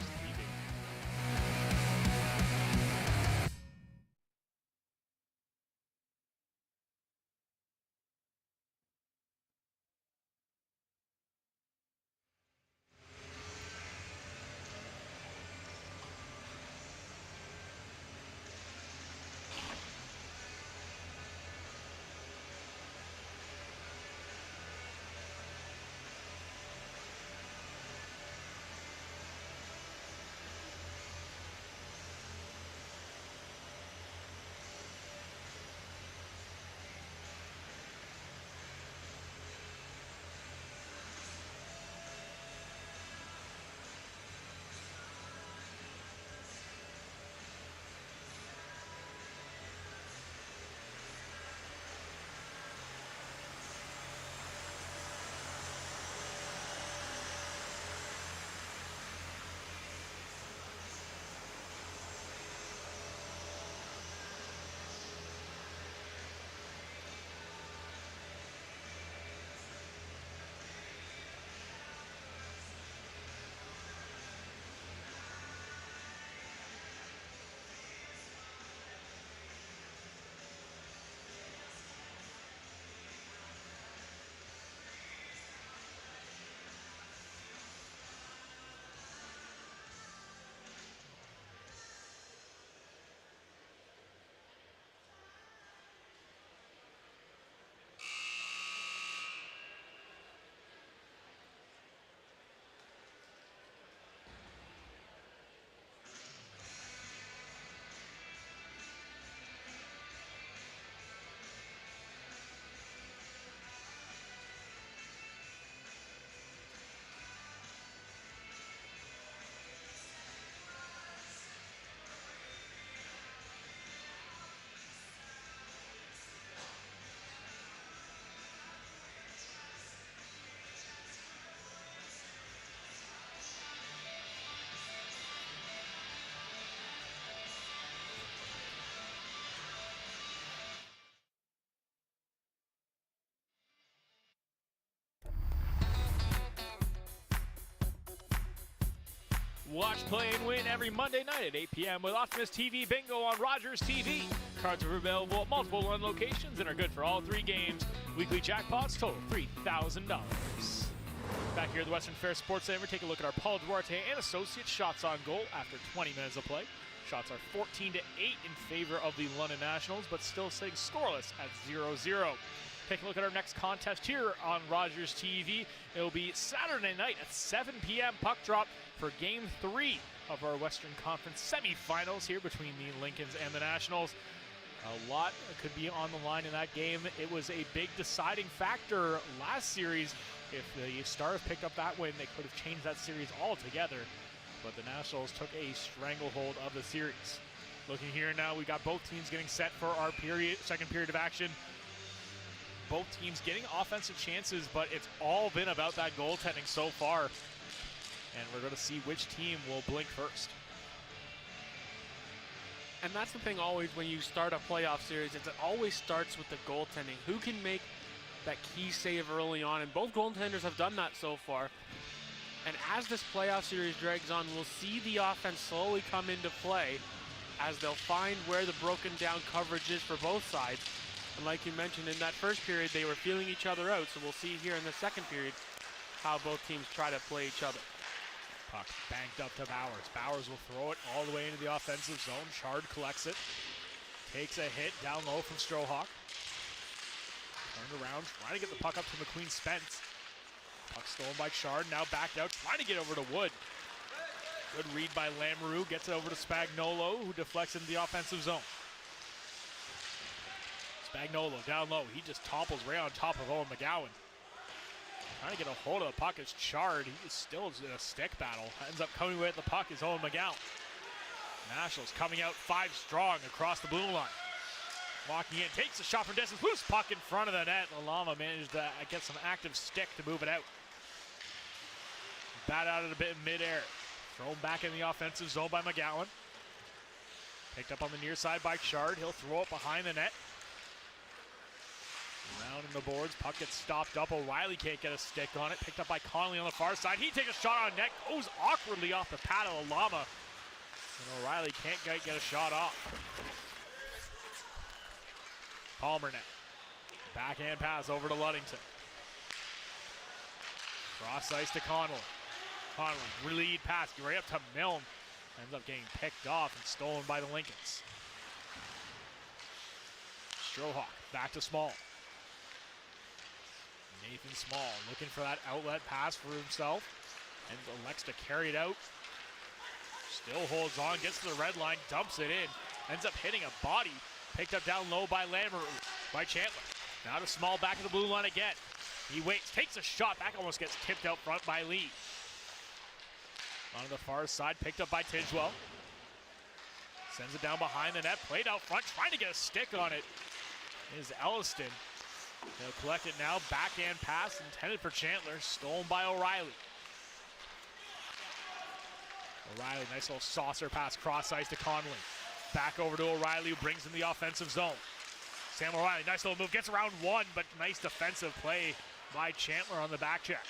Watch, play, and win every Monday night at 8 p.m. with Optimus TV Bingo on Rogers TV. Cards are available at multiple Lund locations and are good for all 3 games. Weekly jackpots total $3,000. Back here at the Western Fair Sports Center, take a look at our Paul Duarte and Associates shots on goal after 20 minutes of play. Shots are 14-8 in favor of the London Nationals, but still sitting scoreless at 0-0. Take a look at our next contest here on Rogers TV. It will be Saturday night at 7 p.m. puck drop for Game 3 of our Western Conference semifinals here between the Lincolns and the Nationals. A lot could be on the line in that game. It was a big deciding factor last series. If the Stars picked up that win, they could have changed that series altogether. But the Nationals took a stranglehold of the series. Looking here now, we got both teams getting set for our second period of action. Both teams getting offensive chances, but it's all been about that goaltending so far. And we're going to see which team will blink first. And that's the thing always when you start a playoff series, it always starts with the goaltending. Who can make that key save early on? And both goaltenders have done that so far. And as this playoff series drags on, we'll see the offense slowly come into play as they'll find where the broken down coverage is for both sides. And like you mentioned, in that first period, they were feeling each other out. So we'll see here in the second period how both teams try to play each other. Puck banked up to Bowers. Bowers will throw it all the way into the offensive zone. Chard collects it. Takes a hit down low from Strohawk. Turned around, trying to get the puck up to McQueen Spence. Puck stolen by Chard, now backed out, trying to get over to Wood. Good read by Lamoureux, gets it over to Spagnuolo, who deflects into the offensive zone. Spagnuolo down low, he just topples right on top of Owen McGowan. Trying to get a hold of the puck is Chard. He is still in a stick battle. Ends up coming away with the puck is Owen McGowan. Nationals coming out 5 strong across the blue line. Walking in, takes a shot from distance, loose puck in front of the net. Lalama managed to get some active stick to move it out. Bat out it a bit in midair. Thrown back in the offensive zone by McGowan. Picked up on the near side by Chard. He'll throw it behind the net. Around in the boards, puck gets stopped up. O'Reilly can't get a stick on it. Picked up by Connolly on the far side. He takes a shot on net, goes awkwardly off the pad of Lalama. And O'Reilly can't get a shot off. Palmer net. Backhand pass over to Ludington. Cross ice to Connolly. Connolly, lead pass, right up to Milne. Ends up getting picked off and stolen by the Lincolns. Strohawk, back to Small. Nathan Small looking for that outlet pass for himself. And elects to carry it out. Still holds on, gets to the red line, dumps it in. Ends up hitting a body. Picked up down low by Lamoureux, by Chandler. Now to Small, back to the blue line again. He waits, takes a shot, back almost gets tipped out front by Lee. On the far side, picked up by Tidgewell. Sends it down behind the net, played out front, trying to get a stick on it. Is Elliston. They'll collect it now, backhand pass intended for Chandler, stolen by O'Reilly. O'Reilly, nice little saucer pass, cross ice to Connolly. Back over to O'Reilly, who brings in the offensive zone. Sam O'Reilly, nice little move, gets around one, but nice defensive play by Chandler on the back check.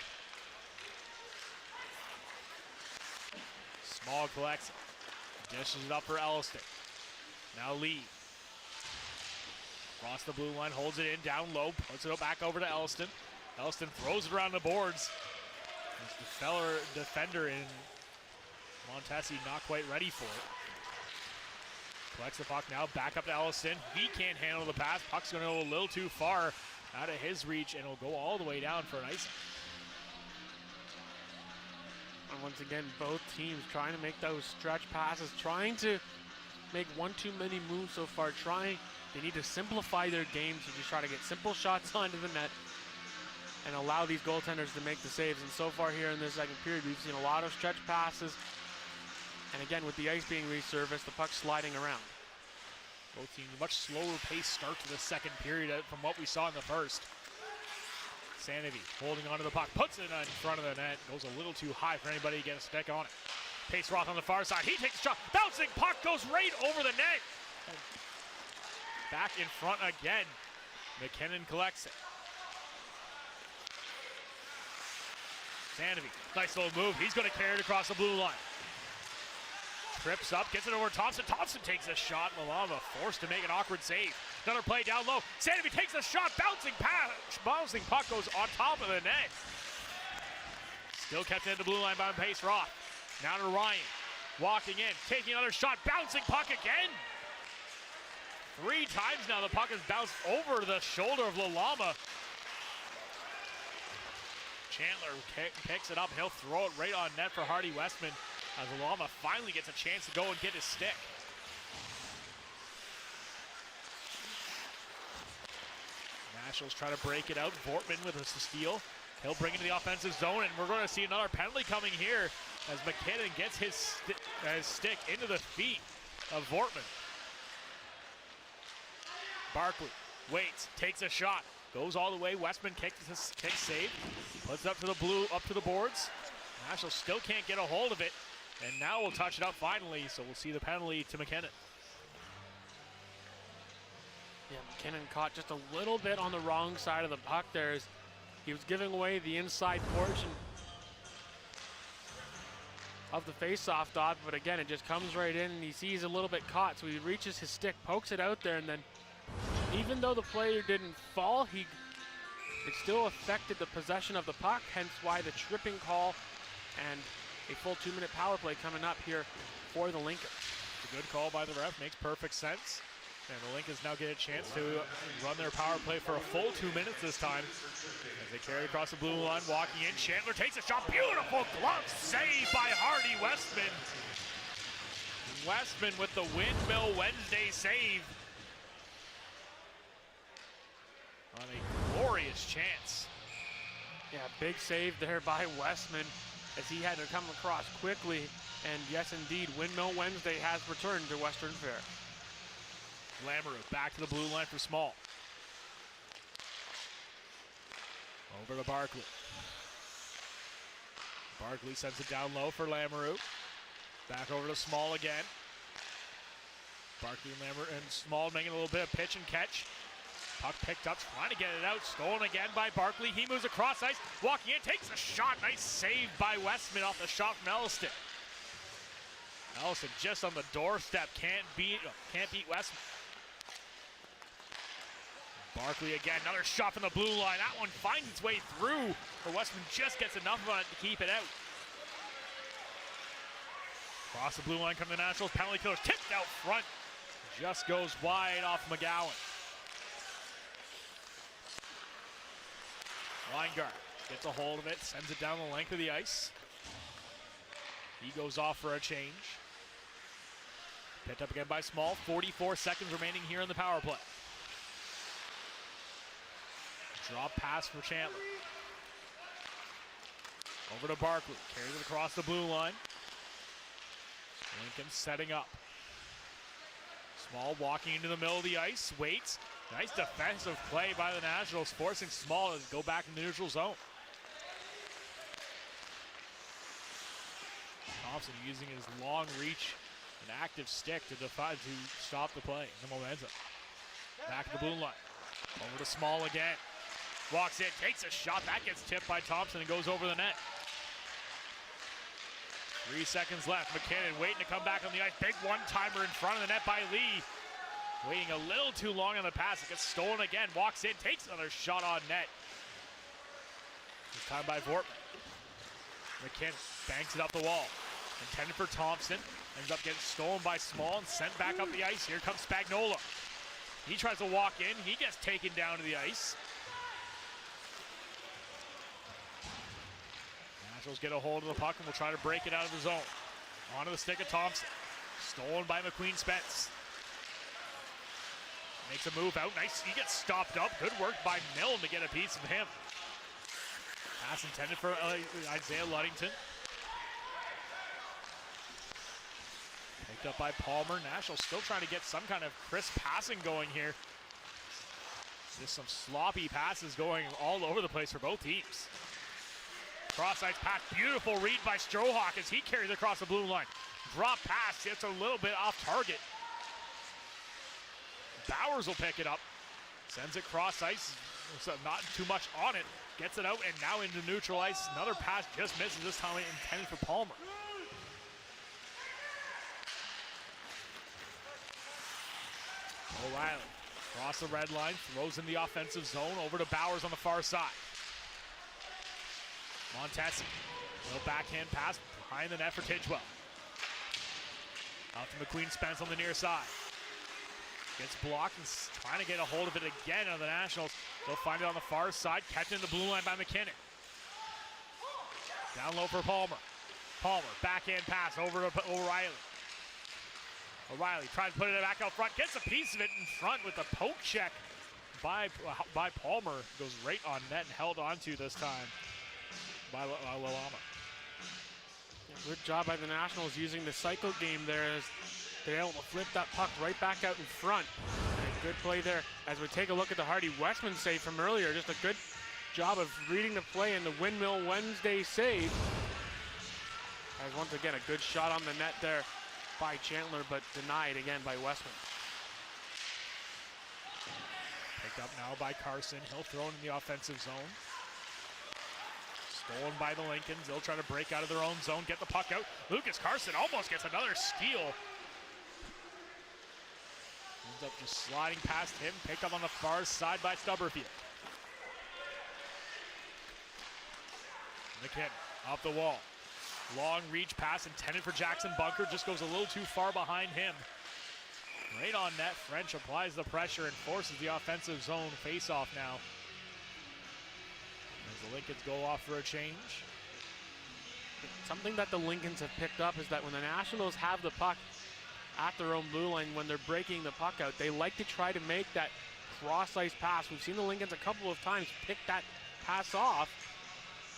Small collects it, dishes it up for Elliston. Now Lee. Across the blue line, holds it in, down low, puts it back over to Elliston. Elliston throws it around the boards. As the fellow defender in Montesi not quite ready for it. Collects the puck now, back up to Elliston. He can't handle the pass. Puck's going to go a little too far out of his reach, and it'll go all the way down for an icing. And once again, both teams trying to make those stretch passes, trying to make one too many moves so far. They need to simplify their game to just try to get simple shots onto the net and allow these goaltenders to make the saves. And so far here in this second period, we've seen a lot of stretch passes. And again, with the ice being resurfaced, the puck sliding around. Both teams much slower pace start to the second period from what we saw in the first. Sanity holding onto the puck, puts it in front of the net, goes a little too high for anybody to get a stick on it. Pace Roth on the far side, he takes a shot, bouncing puck goes right over the net. And back in front again. McKinnon collects it. Sanity, nice little move, he's going to carry it across the blue line. Trips up, gets it over Thompson. Thompson takes a shot. Lalama forced to make an awkward save. Another play down low. Sandy takes a shot. Bouncing puck goes on top of the net. Still kept in the blue line by Pace Roth. Now to Ryan. Walking in, taking another shot. Bouncing puck again. 3 times now the puck has bounced over the shoulder of Lalama. Chandler picks it up. He'll throw it right on net for Hardy Westman as Lalama finally gets a chance to go and get his stick. Nationals try to break it out. Vortman with a steal. He'll bring it to the offensive zone, and we're going to see another penalty coming here as McKinnon gets his stick into the feet of Vortman. Barkley waits, takes a shot, goes all the way. Westman kicks save, puts it up to the boards. Nationals still can't get a hold of it, and now we'll touch it up finally. So we'll see the penalty to McKinnon. Yeah, McKinnon caught just a little bit on the wrong side of the puck there. He was giving away the inside portion of the face-off dot, but again, it just comes right in, and he sees a little bit caught, so he reaches his stick, pokes it out there, and then even though the player didn't fall, it still affected the possession of the puck, hence why the tripping call and a full 2-minute power play coming up here for the Lincoln. A good call by the ref, makes perfect sense. And the Lincolns now get a chance to run their power play for a full 2 minutes this time. As they carry across the blue line, walking in, Chandler takes a shot, beautiful glove save by Hardy Westman. Westman with the Windmill Wednesday save. On a glorious chance. Yeah, big save there by Westman as he had to come across quickly. And yes, indeed, Windmill Wednesday has returned to Western Fair. Lamoureux back to the blue line for Small. Over to Barkley. Barkley sends it down low for Lamoureux. Back over to Small again. Barkley and Lamoureux and Small making a little bit of pitch and catch. Puck picked up, trying to get it out. Stolen again by Barkley. He moves across ice, walking in, takes a shot. Nice save by Westman off the shot from Elliston. Elliston just on the doorstep, can't beat Westman. Barkley again, another shot from the blue line. That one finds its way through, but Westman just gets enough of it to keep it out. Across the blue line come the Nationals. Penalty killers tipped out front. Just goes wide off McGowan. Weingart gets a hold of it, sends it down the length of the ice. He goes off for a change. Picked up again by Small. 44 seconds remaining here in the power play. Drop pass for Chandler. Over to Barkley. Carries it across the blue line. Lincoln setting up. Small walking into the middle of the ice. Waits. Nice defensive play by the Nationals, forcing Small to go back in the neutral zone. Thompson using his long reach and active stick to stop the play, the momentum. Back to the blue line. Over to Small again. Walks in, takes a shot. That gets tipped by Thompson and goes over the net. 3 seconds left. McKinnon waiting to come back on the ice. Big one-timer in front of the net by Lee. Waiting a little too long on the pass. It gets stolen again. Walks in, takes another shot on net. This time by Vortman. McKinnon banks it up the wall. Intended for Thompson. Ends up getting stolen by Small and sent back up the ice. Here comes Spagnola. He tries to walk in. He gets taken down to the ice. Nationals get a hold of the puck and will try to break it out of the zone. Onto the stick of Thompson. Stolen by McQueen Spence. Makes a move out. Nice. He gets stopped up. Good work by Milne to get a piece of him. Pass intended for Isaiah Luddington. Picked up by Palmer. Nationals still trying to get some kind of crisp passing going here. Just some sloppy passes going all over the place for both teams. Cross-ice pass. Beautiful read by Strohawk as he carries across the blue line. Drop pass. It's a little bit off target. Bowers will pick it up. Sends it cross ice. So not too much on it. Gets it out and now into neutral ice. Another pass just misses, this time intended for Palmer. O'Reilly across the red line, throws in the offensive zone over to Bowers on the far side. Montesi, little backhand pass behind the net for Tidgewell. Out to McQueen Spence on the near side. Gets blocked and trying to get a hold of it again on the Nationals. They'll find it on the far side, kept in the blue line by McKinnon. Down low for Palmer. Palmer, backhand pass over to O'Reilly. O'Reilly tries to put it back out front, gets a piece of it in front with a poke check by Palmer. Goes right on net and held onto this time by Lalama. Good job by the Nationals using the cycle game there as they're able to flip that puck right back out in front. And a good play there as we take a look at the Hardy Westman save from earlier. Just a good job of reading the play in the Windmill Wednesday save. As once again, a good shot on the net there by Chandler, but denied again by Westman. Picked up now by Carson. He'll throw it in the offensive zone. Stolen by the Lincolns. They'll try to break out of their own zone, get the puck out. Lucas Carson almost gets another steal. Ends up just sliding past him. Picked up on the far side by Stubberfield. McKinnon off the wall. Long reach pass intended for Jackson Bunker. Just goes a little too far behind him. Right on net. French applies the pressure and forces the offensive zone face-off now. As the Lincolns go off for a change. Something that the Lincolns have picked up is that when the Nationals have the puck at their own blue line, when they're breaking the puck out, they like to try to make that cross-ice pass. We've seen the Lincolns a couple of times pick that pass off.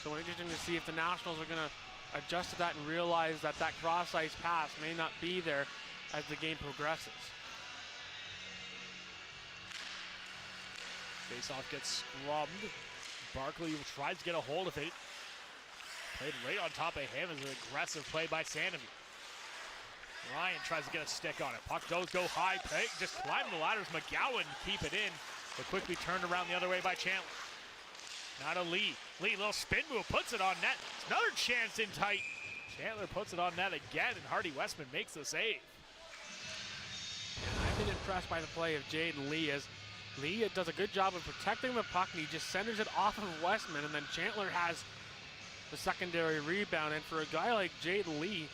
So interesting to see if the Nationals are going to adjust to that and realize that that cross-ice pass may not be there as the game progresses. Face-off gets scrubbed. Barkley tries to get a hold of it. Played right on top of him as an aggressive play by Sandoval. Ryan tries to get a stick on it. Puck does go high. Just climbing the ladders. McGowan keep it in, but quickly turned around the other way by Chandler. Now to Lee. Lee, little spin move, puts it on net. It's another chance in tight. Chandler puts it on net again, and Hardy Westman makes the save. I've been impressed by the play of Jaden Lee as Lee does a good job of protecting the puck, and he just centers it off of Westman, and then Chandler has the secondary rebound. And for a guy like Jaden Lee,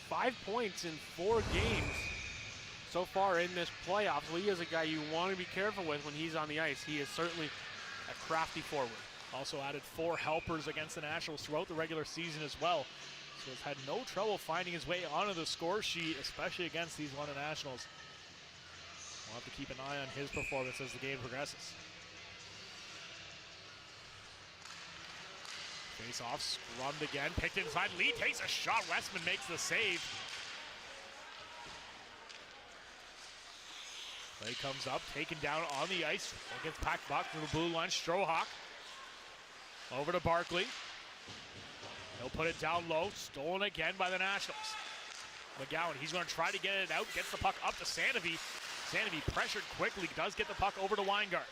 5 points in 4 games so far in this playoffs. Lee is a guy you want to be careful with when he's on the ice. He is certainly a crafty forward. Also added 4 helpers against the Nationals throughout the regular season as well. So has had no trouble finding his way onto the score sheet, especially against these London Nationals. We'll have to keep an eye on his performance as the game progresses. Face off, scrummed again, picked inside. Lee takes a shot. Westman makes the save. Play comes up, taken down on the ice. Gets packed back to the blue line. Strohawk over to Barkley. He'll put it down low. Stolen again by the Nationals. McGowan, he's going to try to get it out. Gets the puck up to Sandoval. Sandoval pressured quickly. Does get the puck over to Weingart.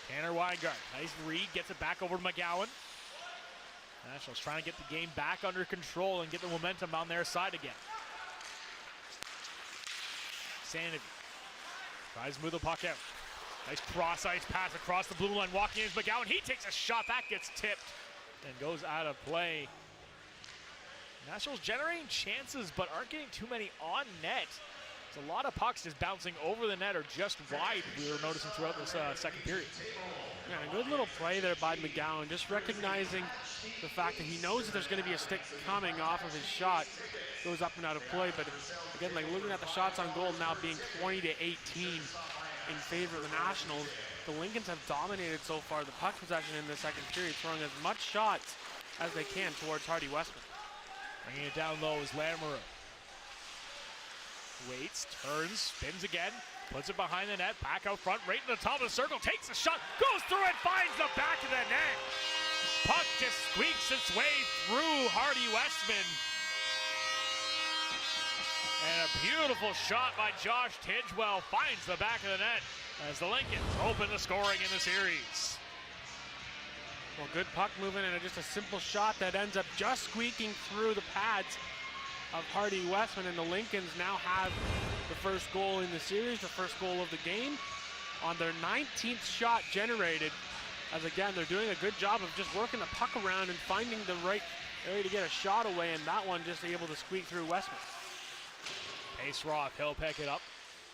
Tanner Weingart, nice read. Gets it back over to McGowan. Nationals trying to get the game back under control and get the momentum on their side again. Sandoval tries to move the puck out. Nice cross-ice pass across the blue line. Walking in is McGowan. He takes a shot. That gets tipped and goes out of play. Nationals generating chances, but aren't getting too many on net. There's a lot of pucks just bouncing over the net or just wide, we were noticing throughout this second period. Yeah, a good little play there by McGowan, just recognizing the fact that he knows that there's going to be a stick coming off of his shot. Goes up and out of play, but again, like looking at the shots on goal now being 20-18 in favor of the Nationals, the Lincolns have dominated so far the puck possession in the second period, throwing as much shots as they can towards Hardy Westman. Bringing it down low is Lamoureux. Waits, turns, spins again, puts it behind the net, back out front, right in the top of the circle, takes a shot, goes through it, finds the back of the net. Puck just squeaks its way through Hardy Westman. And a beautiful shot by Josh Tidgewell finds the back of the net as the Lincolns open the scoring in the series. Well, good puck movement and just a simple shot that ends up just squeaking through the pads of Hardy Westman, and the Lincolns now have the first goal in the series, the first goal of the game, on their 19th shot generated. As again, they're doing a good job of just working the puck around and finding the right area to get a shot away, and that one just able to squeak through Westman. Pace Roth, he'll pick it up,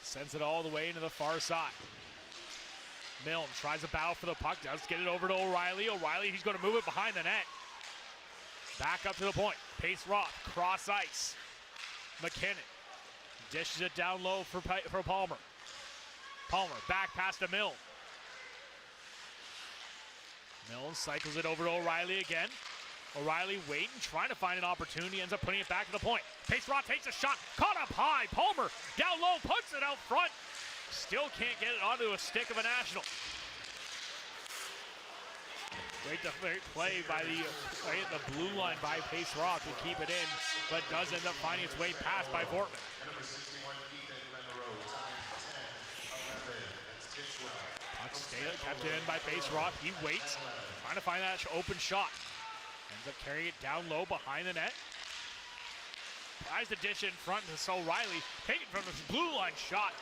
sends it all the way into the far side. Milne tries to battle for the puck, does get it over to O'Reilly. O'Reilly, he's going to move it behind the net. Back up to the point. Pace Roth, cross ice. McKinnon dishes it down low for Palmer. Palmer back pass to Milne. Milne cycles it over to O'Reilly again. O'Reilly waiting, trying to find an opportunity, ends up putting it back to the point. Pace Roth takes a shot, caught up high. Palmer down low, puts it out front. Still can't get it onto a stick of a National. Great play by the blue line by Pace Roth to keep it in, but does end up finding its way past by Vortman. Kept it in by Pace Roth. He waits, trying to find that open shot. Ends up carrying it down low behind the net. Tries to dish in front to O'Reilly. Taken from the blue line shot.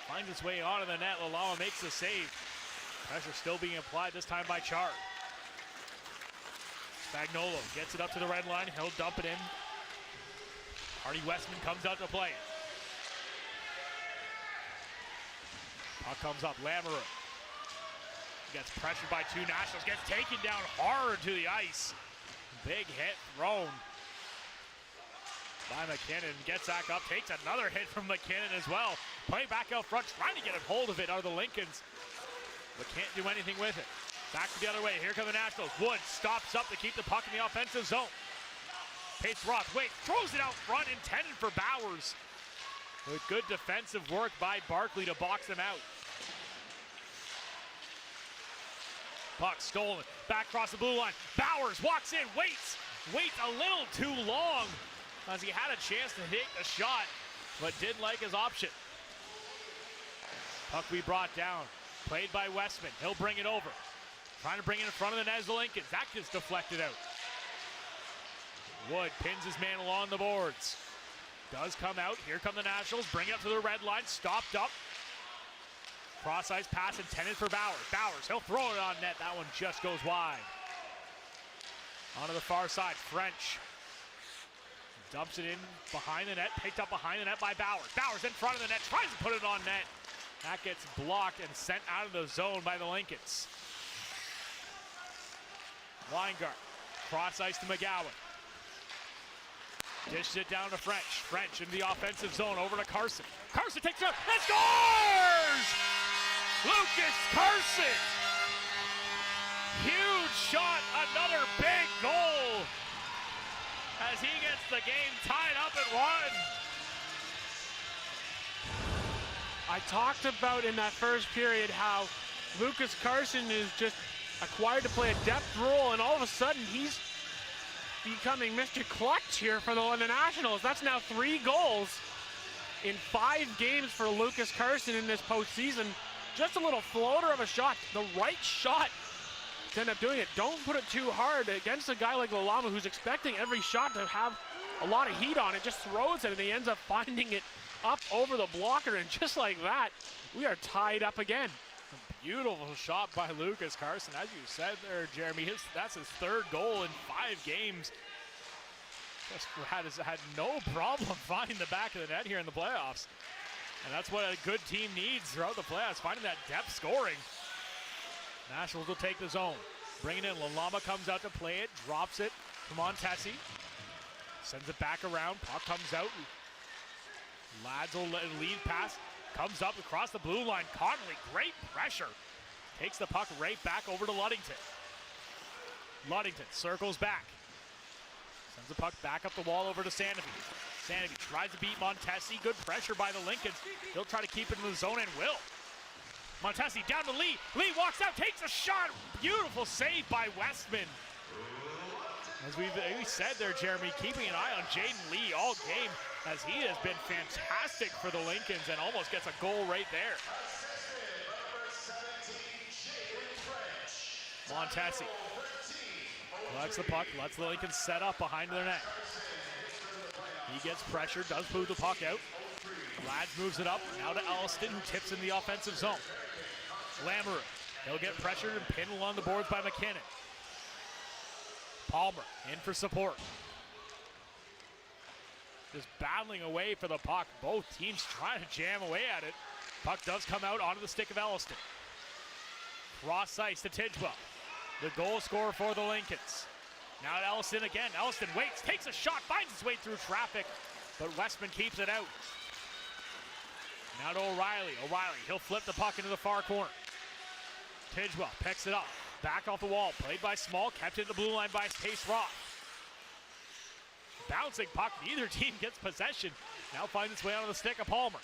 Finds its way onto the net. Lalama makes the save. Pressure still being applied, this time by Chard. Spagnolo gets it up to the red line. He'll dump it in. Hardy Westman comes out to play it. Puck comes up. Lamoureux gets pressured by two Nationals. Gets taken down hard to the ice. Big hit thrown by McKinnon. Gets back up. Takes another hit from McKinnon as well. Playing back out front. Trying to get a hold of it out of the Lincolns. But can't do anything with it. Back the other way. Here come the Nationals. Wood stops up to keep the puck in the offensive zone. Pace Roth, wait, throws it out front, intended for Bowers. With good defensive work by Barkley to box him out. Puck stolen. Back across the blue line. Bowers walks in, waits a little too long as he had a chance to hit a shot, but didn't like his option. Puck be brought down. Played by Westman. He'll bring it over. Trying to bring it in front of the net as the Lincolns. That gets deflected out. Wood pins his man along the boards. Does come out. Here come the Nationals. Bring it up to the red line. Stopped up. Cross ice pass intended for Bowers. Bowers, he'll throw it on net. That one just goes wide. Onto the far side. French dumps it in behind the net. Picked up behind the net by Bowers. Bowers in front of the net. Tries to put it on net. That gets blocked and sent out of the zone by the Lincolns. Weingart, cross ice to McGowan. Dishes it down to French. French in the offensive zone over to Carson. Carson takes it up and scores! Lucas Carson! Huge shot, another big goal as he gets the game tied up at 1. I talked about in that first period how Lucas Carson is just acquired to play a depth role, and all of a sudden he's becoming Mr. Clutch here for the London Nationals. That's now 3 goals in 5 games for Lucas Carson in this postseason. Just a little floater of a shot, the right shot to end up doing it. Don't put it too hard against a guy like Lalama who's expecting every shot to have a lot of heat on it. Just throws it and he ends up finding it up over the blocker, and just like that, we are tied up again. Beautiful shot by Lucas Carson. As you said there, Jeremy, that's his 3rd goal in 5 games. Just had no problem finding the back of the net here in the playoffs. And that's what a good team needs throughout the playoffs, finding that depth scoring. Nationals will take the zone. Bring it in. Lalama comes out to play it, drops it to Montesi. Sends it back around. Puck comes out. Lads will lead pass. Comes up across the blue line. Connolly, great pressure. Takes the puck right back over to Ludington. Ludington circles back. Sends the puck back up the wall over to Sandovi. Sandovi tries to beat Montesi. Good pressure by the Lincolns. He'll try to keep it in the zone and will. Montesi down to Lee. Lee walks out, takes a shot. Beautiful save by Westman. As we said there, Jeremy, keeping an eye on Jaden Lee all game, as he has been fantastic for the Lincolns and almost gets a goal right there. Montesi collects the puck, lets the Lincolns set up behind their net. He gets pressure, does move the puck out. Lads moves it up, now to Elliston, who tips in the offensive zone. Lamoureux, he'll get pressured and pinned along the boards by McKinnon. Palmer in for support. Just battling away for the puck. Both teams trying to jam away at it. Puck does come out onto the stick of Elliston. Cross ice to Tidgewell, the goal scorer for the Lincolns. Now to Elliston again. Elliston waits, takes a shot, finds his way through traffic, but Westman keeps it out. Now to O'Reilly. O'Reilly, he'll flip the puck into the far corner. Tidgewell picks it up. Back off the wall, played by Small, kept in the blue line by Pace Roth. Bouncing puck, neither team gets possession. Now finds its way onto the stick of Palmer.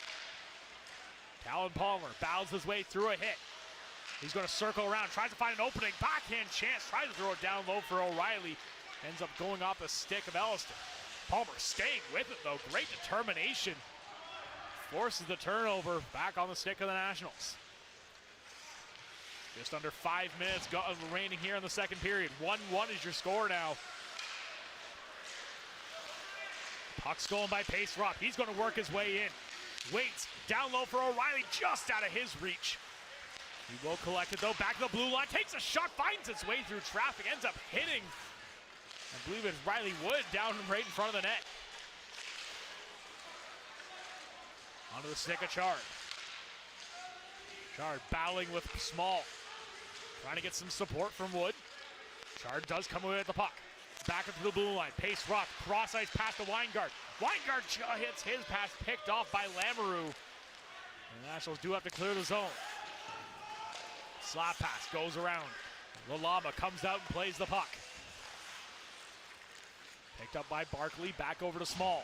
Talon Palmer bows his way through a hit. He's going to circle around, tries to find an opening, backhand chance, tries to throw it down low for O'Reilly. Ends up going off the stick of Elliston. Palmer staying with it though, great determination. Forces the turnover back on the stick of the Nationals. Just under 5 minutes remaining here in the second period. 1-1 is your score now. Puck stolen by Pace Rock. He's going to work his way in. Waits down low for O'Reilly, just out of his reach. He will collect it though, back to the blue line, takes a shot, finds its way through traffic, ends up hitting, I believe it's Riley Wood, down right in front of the net. Onto the stick of Chard. Chard battling with Small, trying to get some support from Wood. Chard does come away with the puck. Back up to the blue line, Pace Rock, cross ice past the Weingart. Weingart hits his pass, picked off by Lamoureux. The Nationals do have to clear the zone. Slap pass goes around. Lalama comes out and plays the puck. Picked up by Barkley, back over to Small.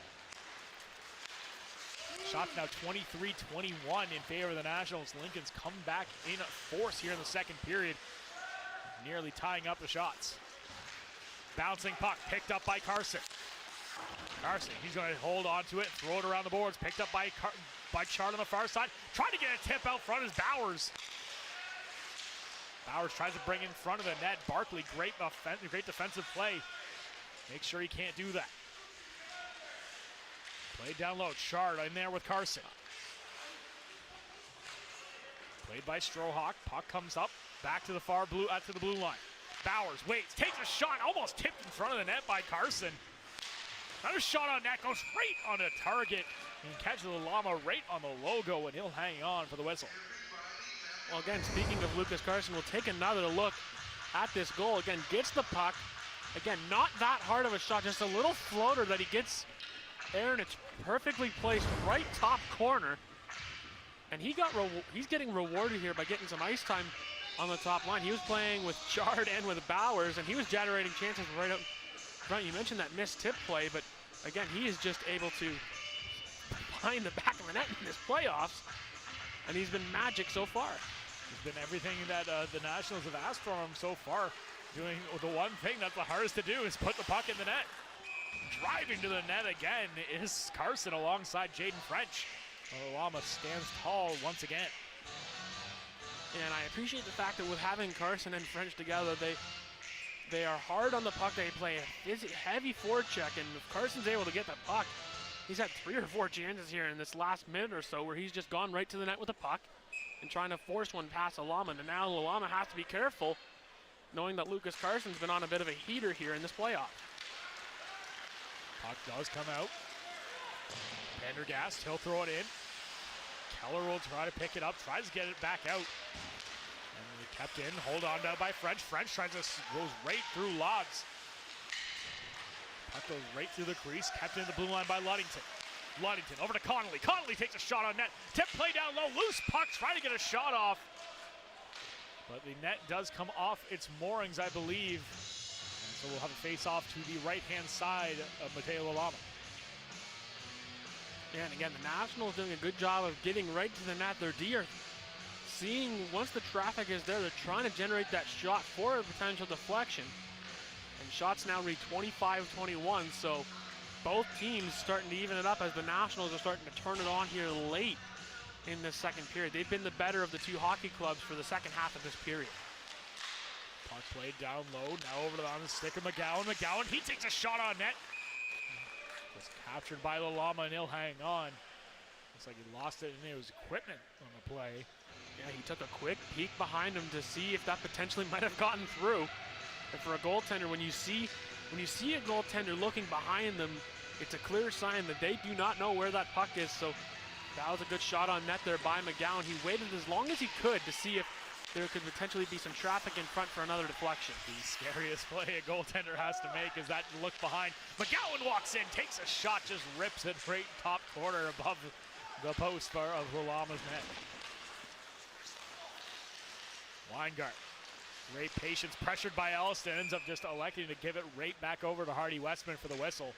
Shots now 23-21 in favor of the Nationals. Lincoln's come back in force here in the second period, nearly tying up the shots. Bouncing puck, picked up by Carson. Carson, he's going to hold on to it, throw it around the boards. Picked up by Chard on the far side. Trying to get a tip out front is Bowers. Bowers tries to bring in front of the net. Barkley, great defensive play. Make sure he can't do that. Played down low. Chard in there with Carson. Played by Strohawk. Puck comes up. Back to the far blue, to the blue line. Bowers waits, takes a shot, almost tipped in front of the net by Carson. Another shot on net, goes right on the target. And catches the llama right on the logo, and he'll hang on for the whistle. Well, again, speaking of Lucas Carson, we'll take another look at this goal. Again, gets the puck. Again, not that hard of a shot, just a little floater that he gets. Aaron, it's perfectly placed right top corner. And he's getting rewarded here by getting some ice time on the top line. He was playing with Chard and with Bowers, and he was generating chances right up front. You mentioned that missed tip play, but again, he is just able to find the back of the net in this playoffs, and he's been magic so far. He's been everything that the Nationals have asked for him so far. Doing the one thing that's the hardest to do is put the puck in the net. Driving to the net again is Carson alongside Jaden French. Llama stands tall once again. And I appreciate the fact that with having Carson and French together, they are hard on the puck. They play a heavy forecheck, and if Carson's able to get the puck, he's had 3 or 4 chances here in this last minute or so where he's just gone right to the net with the puck and trying to force one past Lalama. And now Lalama has to be careful, knowing that Lucas Carson's been on a bit of a heater here in this playoff. Puck does come out. Pendergast, he'll throw it in. Keller will try to pick it up, tries to get it back out. And kept in, hold on now by French. French goes right through Lodds. Puck goes right through the crease, kept in the blue line by Ludington. Ludington over to Connolly. Connolly takes a shot on net. Tip play down low, loose puck, trying to get a shot off. But the net does come off its moorings, I believe. And so we'll have a face-off to the right-hand side of Mateo Lalama. And again, the Nationals doing a good job of getting right to the net. Their D are seeing, once the traffic is there, they're trying to generate that shot for a potential deflection. And shots now read 25-21, so both teams starting to even it up as the Nationals are starting to turn it on here late in the second period. They've been the better of the 2 hockey clubs for the second half of this period. Puck played down low, now over on the stick of McGowan. McGowan, he takes a shot on net. Was captured by Lalama, and he'll hang on. Looks like he lost it in his equipment on the play. Yeah, he took a quick peek behind him to see if that potentially might have gotten through. And for a goaltender, when you see a goaltender looking behind them, it's a clear sign that they do not know where that puck is. So that was a good shot on net there by McGowan. He waited as long as he could to see if there could potentially be some traffic in front for another deflection. The scariest play a goaltender has to make is that look behind. McGowan walks in, takes a shot, just rips it right top corner above the post bar of Lalama's net. Weingart, great patience, pressured by Elliston, ends up just electing to give it right back over to Hardy Westman for the whistle.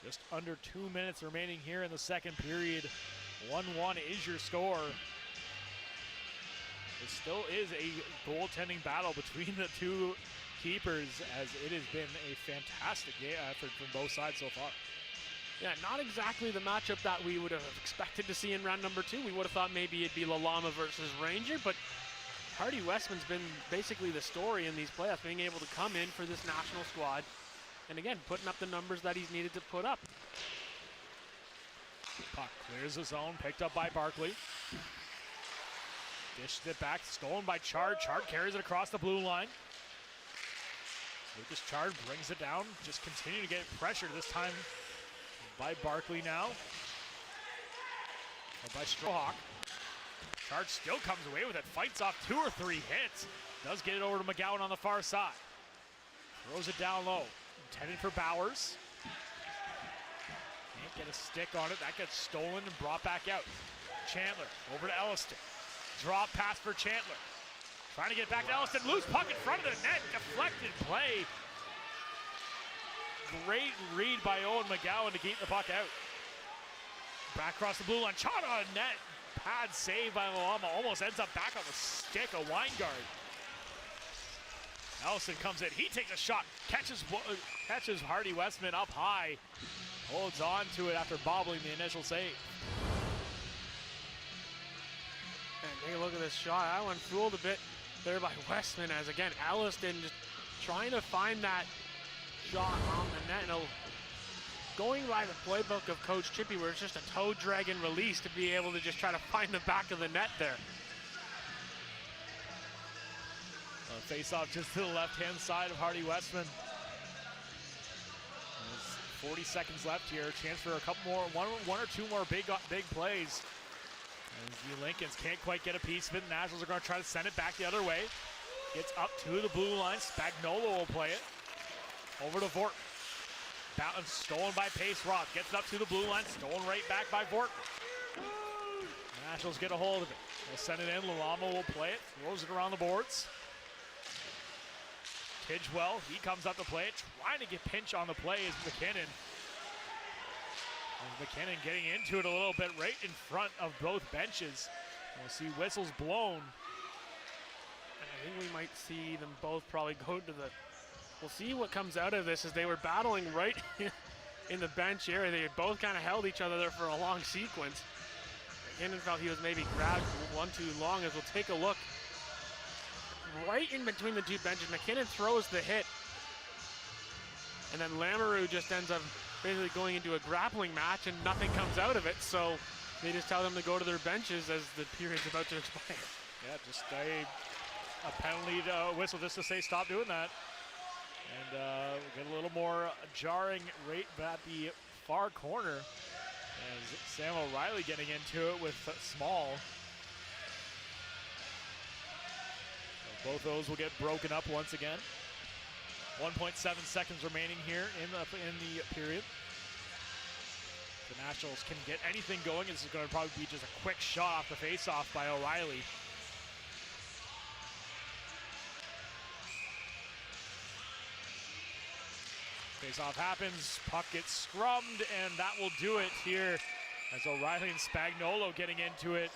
Just under 2 minutes remaining here in the second period. 1-1 is your score. It still is a goaltending battle between the two keepers, as it has been a fantastic effort from both sides so far. Yeah, not exactly the matchup that we would have expected to see in round number 2. We would have thought maybe it'd be Lalama versus Ranger, but Hardy Westman's been basically the story in these playoffs, being able to come in for this national squad and again, putting up the numbers that he's needed to put up. Puck clears the zone, picked up by Barkley. Dished it back, stolen by Chard. Chard carries it across the blue line. Lucas Chard brings it down, just continue to get pressured this time by Barkley now. Or by Strawhawk. Chard still comes away with it, fights off 2 or 3 hits. Does get it over to McGowan on the far side. Throws it down low, intended for Bowers. Can't get a stick on it, that gets stolen and brought back out. Chandler over to Elliston. Drop pass for Chandler. Trying to get back to Elliston. Loose puck in front of the net. Deflected play. Great read by Owen McGowan to keep the puck out. Back across the blue line. Shot on net. Pad save by Lalama. Almost ends up back on the stick of Weingart. Elliston comes in. He takes a shot. Catches Hardy Westman up high. Holds on to it after bobbling the initial save. And take a look at this shot. I went fooled a bit there by Westman, as again, Elliston just trying to find that shot on the net. And going by the playbook of Coach Chippy, where it's just a toe drag and release to be able to just try to find the back of the net there. Face off just to the left-hand side of Hardy Westman. There's 40 seconds left here. Chance for a couple more, one or two more big plays. As the Lincolns can't quite get a piece of it. The Nationals are going to try to send it back the other way. Gets up to the blue line. Spagnuolo will play it. Over to Vort. Stolen by Pace Roth. Gets it up to the blue line. Stolen right back by Vort. The Nationals get a hold of it. They'll send it in. Lalama will play it. Throws it around the boards. Tidgewell, he comes up to play it. Trying to get pinch on the play is McKinnon. McKinnon getting into it a little bit right in front of both benches. We'll see whistles blown. And I think we might see them both probably go to the... We'll see what comes out of this, as they were battling right in the bench area. They both kind of held each other there for a long sequence. McKinnon felt he was maybe grabbed one too long, as we'll take a look. Right in between the two benches, McKinnon throws the hit. And then Lamoureux just ends up basically going into a grappling match, and nothing comes out of it, so they just tell them to go to their benches as the period's about to expire. Yeah, just a penalty whistle just to say stop doing that. And we get a little more jarring right at the far corner as Sam O'Reilly getting into it with Small. So both those will get broken up once again. 1.7 seconds remaining here in the period. The Nationals can get anything going. This is going to probably be just a quick shot off the face-off by O'Reilly. Face-off happens, puck gets scrummed, and that will do it here as O'Reilly and Spagnuolo getting into it.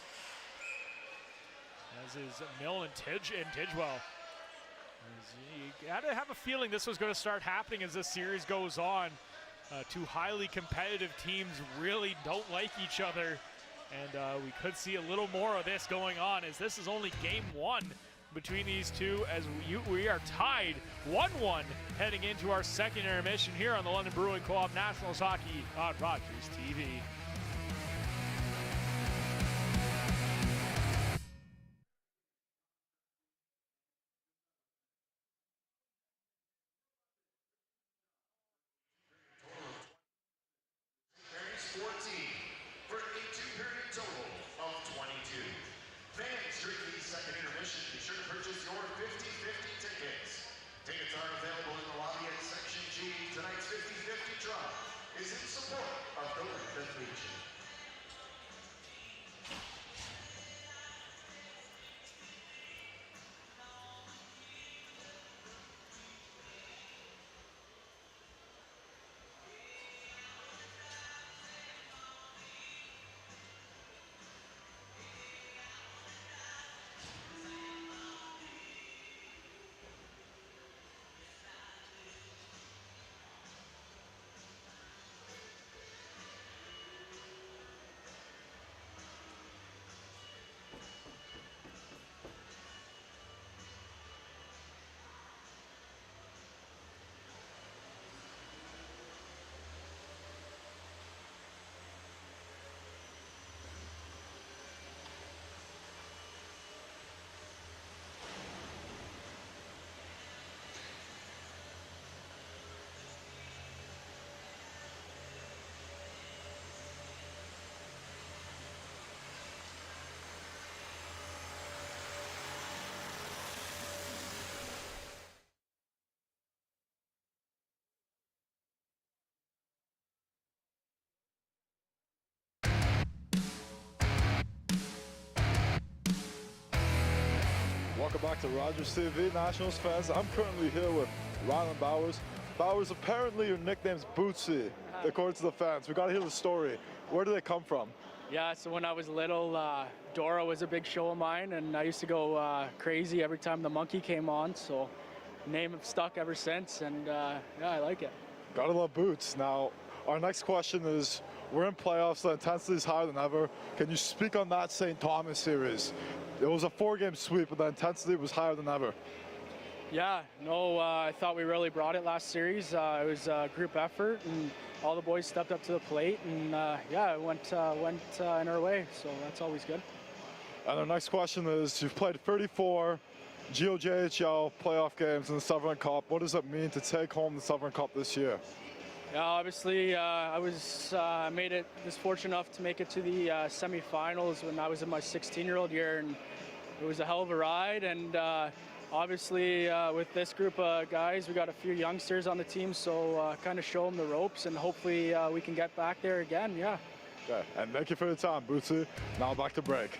As is Mill and Tidgewell. You got to have a feeling this was going to start happening as this series goes on. Two highly competitive teams really don't like each other, and we could see a little more of this going on, as this is only game one between these two, as we are tied 1-1 heading into our second intermission here on the London Brewing Co-op Nationals Hockey on Rogers TV. Welcome back to Rogers TV, Nationals fans. I'm currently here with Rylan Bowers. Bowers, apparently your nickname's Bootsy, according to the fans. We got to hear the story. Where do they come from? Yeah, so when I was little, Dora was a big show of mine, and I used to go crazy every time the monkey came on, so name have stuck ever since, and yeah, I like it. Gotta love Boots. Now, our next question is, we're in playoffs, the intensity is higher than ever. Can you speak on that St. Thomas series? It was a 4-game sweep, but the intensity was higher than ever. Yeah, no, I thought we really brought it last series. It was a group effort, and all the boys stepped up to the plate, and yeah, it went in our way, so that's always good. And our next question is, you've played 34 GOJHL playoff games in the Sovereign Cup. What does it mean to take home the Sovereign Cup this year? Yeah, obviously, I was made it this fortunate enough to make it to the semifinals when I was in my 16-year-old year, and it was a hell of a ride. And obviously, with this group of guys, we got a few youngsters on the team, so kind of show them the ropes, and hopefully we can get back there again. Yeah. Okay, and thank you for your time, Bootsy. Now back to break.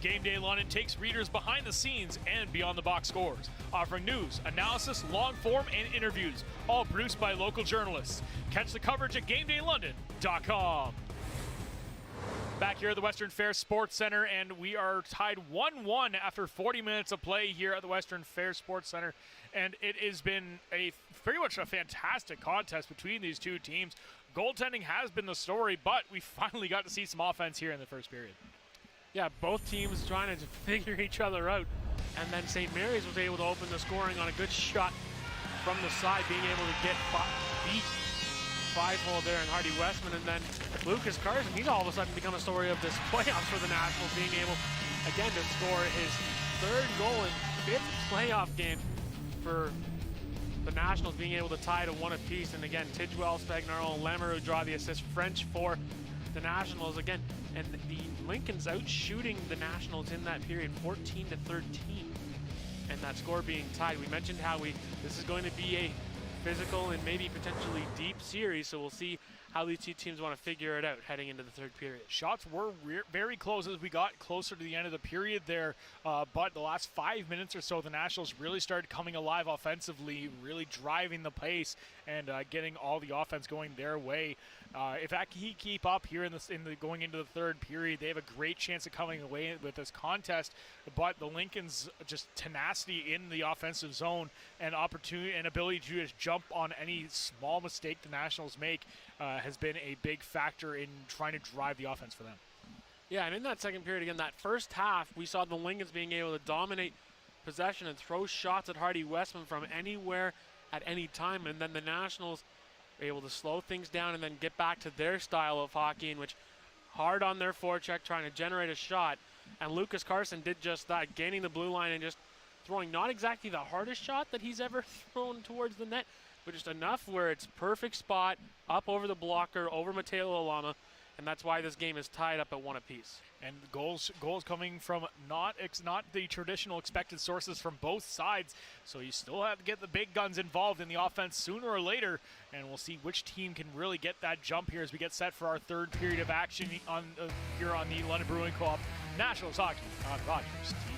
Game Day London takes readers behind the scenes and beyond the box scores, offering news, analysis, long form, and interviews, all produced by local journalists. Catch the coverage at GameDayLondon.com. Back here at the Western Fair Sports Center, and we are tied 1-1 after 40 minutes of play here at the Western Fair Sports Center, and it has been pretty much a fantastic contest between these two teams. Goaltending has been the story, but we finally got to see some offense here in the first period. Yeah, both teams trying to figure each other out. And then St. Mary's was able to open the scoring on a good shot from the side, being able to get beat 5-hole there in Hardy Westman. And then Lucas Carson, he's all of a sudden become a story of this playoffs for the Nationals, being able, again, to score his third goal in 5th playoff game for the Nationals, being able to tie to 1 apiece. And again, Tidwell, Spagnaro, and Lamoureux draw the assist. French for the Nationals again. And the Lincolns out shooting the Nationals in that period 14-13, and that score being tied. We mentioned how this is going to be a physical and maybe potentially deep series, so we'll see how these two teams want to figure it out heading into the third period. Shots were very close as we got closer to the end of the period there, but the last 5 minutes or so, the Nationals really started coming alive offensively, really driving the pace and getting all the offense going their way. If that can keep up here going into the third period, they have a great chance of coming away with this contest. But the Lincolns' just tenacity in the offensive zone and opportunity and ability to just jump on any small mistake the Nationals make has been a big factor in trying to drive the offense for them. Yeah, and in that second period, again, that first half, we saw the Lincolns being able to dominate possession and throw shots at Hardy Westman from anywhere at any time, and then the Nationals were able to slow things down and then get back to their style of hockey, in which hard on their forecheck, trying to generate a shot, and Lucas Carson did just that, gaining the blue line and just throwing not exactly the hardest shot that he's ever thrown towards the net, but just enough where it's perfect spot, up over the blocker, over Mateo Alama, and that's why this game is tied up at 1 apiece. And goals coming from not the traditional expected sources from both sides. So you still have to get the big guns involved in the offense sooner or later, and we'll see which team can really get that jump here as we get set for our third period of action on here on the London Brewing Co-op Nationals Hockey on Rogers TV.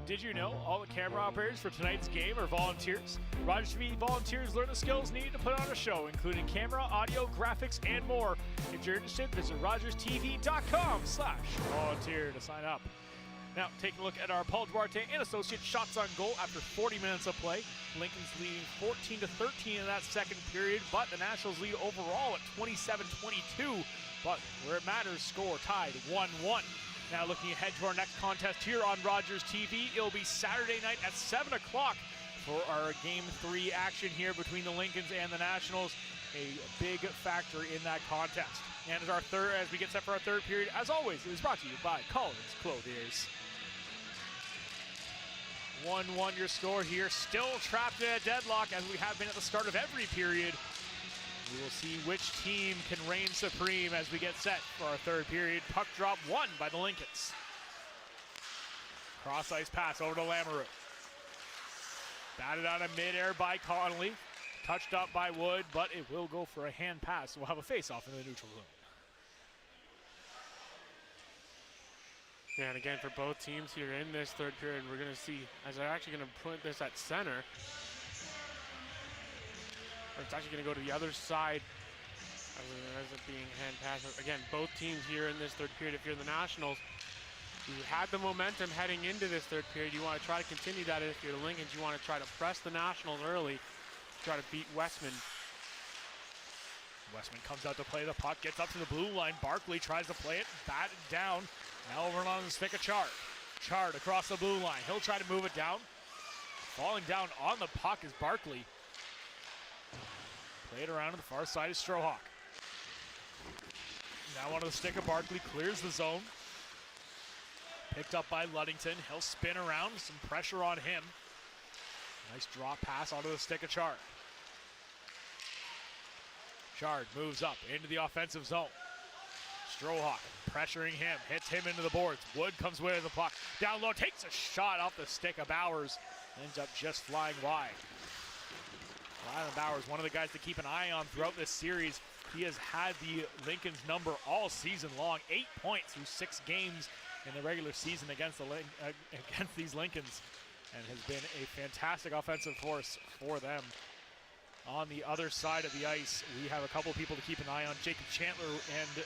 Did you know all the camera operators for tonight's game are volunteers? Rogers TV volunteers learn the skills needed to put on a show, including camera, audio, graphics, and more. If you're interested, visit rogerstv.com/volunteer to sign up. Now, taking a look at our Paul Duarte and associate shots on goal after 40 minutes of play. Lincoln's leading 14-13 in that second period, but the Nationals lead overall at 27-22. But where it matters, score tied 1-1. Now looking ahead to our next contest here on Rogers TV, it'll be Saturday night at 7 o'clock for our Game 3 action here between the Lincolns and the Nationals. A big factor in that contest. And as we get set for our third period, as always, it is brought to you by Collins Clothiers. 1-1 your score here, still trapped in a deadlock as we have been at the start of every period. We will see which team can reign supreme as we get set for our third period. Puck drop won by the Lincolns. Cross ice pass over to Lamoureux. Batted out of midair by Connolly. Touched up by Wood, but it will go for a hand pass. We'll have a face-off in the neutral zone. Yeah, and again, for both teams here in this third period, we're going to see, as they're actually going to put this at center, or it's actually going to go to the other side as it being hand pass. Again, both teams here in this third period, if you're the Nationals, you had the momentum heading into this third period. You want to try to continue that. If you're the Lincolns, you want to try to press the Nationals early, try to beat Westman. Westman comes out to play the puck, gets up to the blue line. Barkley tries to play it, batted down. Now over on the stick of Chard. Chard across the blue line. He'll try to move it down. Falling down on the puck is Barkley. Play it around to the far side of Strohawk. Now onto the stick of Barkley, clears the zone. Picked up by Ludington. He'll spin around, some pressure on him. Nice drop pass onto the stick of Chard. Chard moves up into the offensive zone. Strohawk pressuring him, hits him into the boards. Wood comes with the puck. Down low, takes a shot off the stick of Bowers. Ends up just flying wide. Rylan Bowers, one of the guys to keep an eye on throughout this series. He has had the Lincolns number all season long. 8 points through 6 games in the regular season against these Lincolns, and has been a fantastic offensive force for them. On the other side of the ice, we have a couple people to keep an eye on. Jacob Chandler and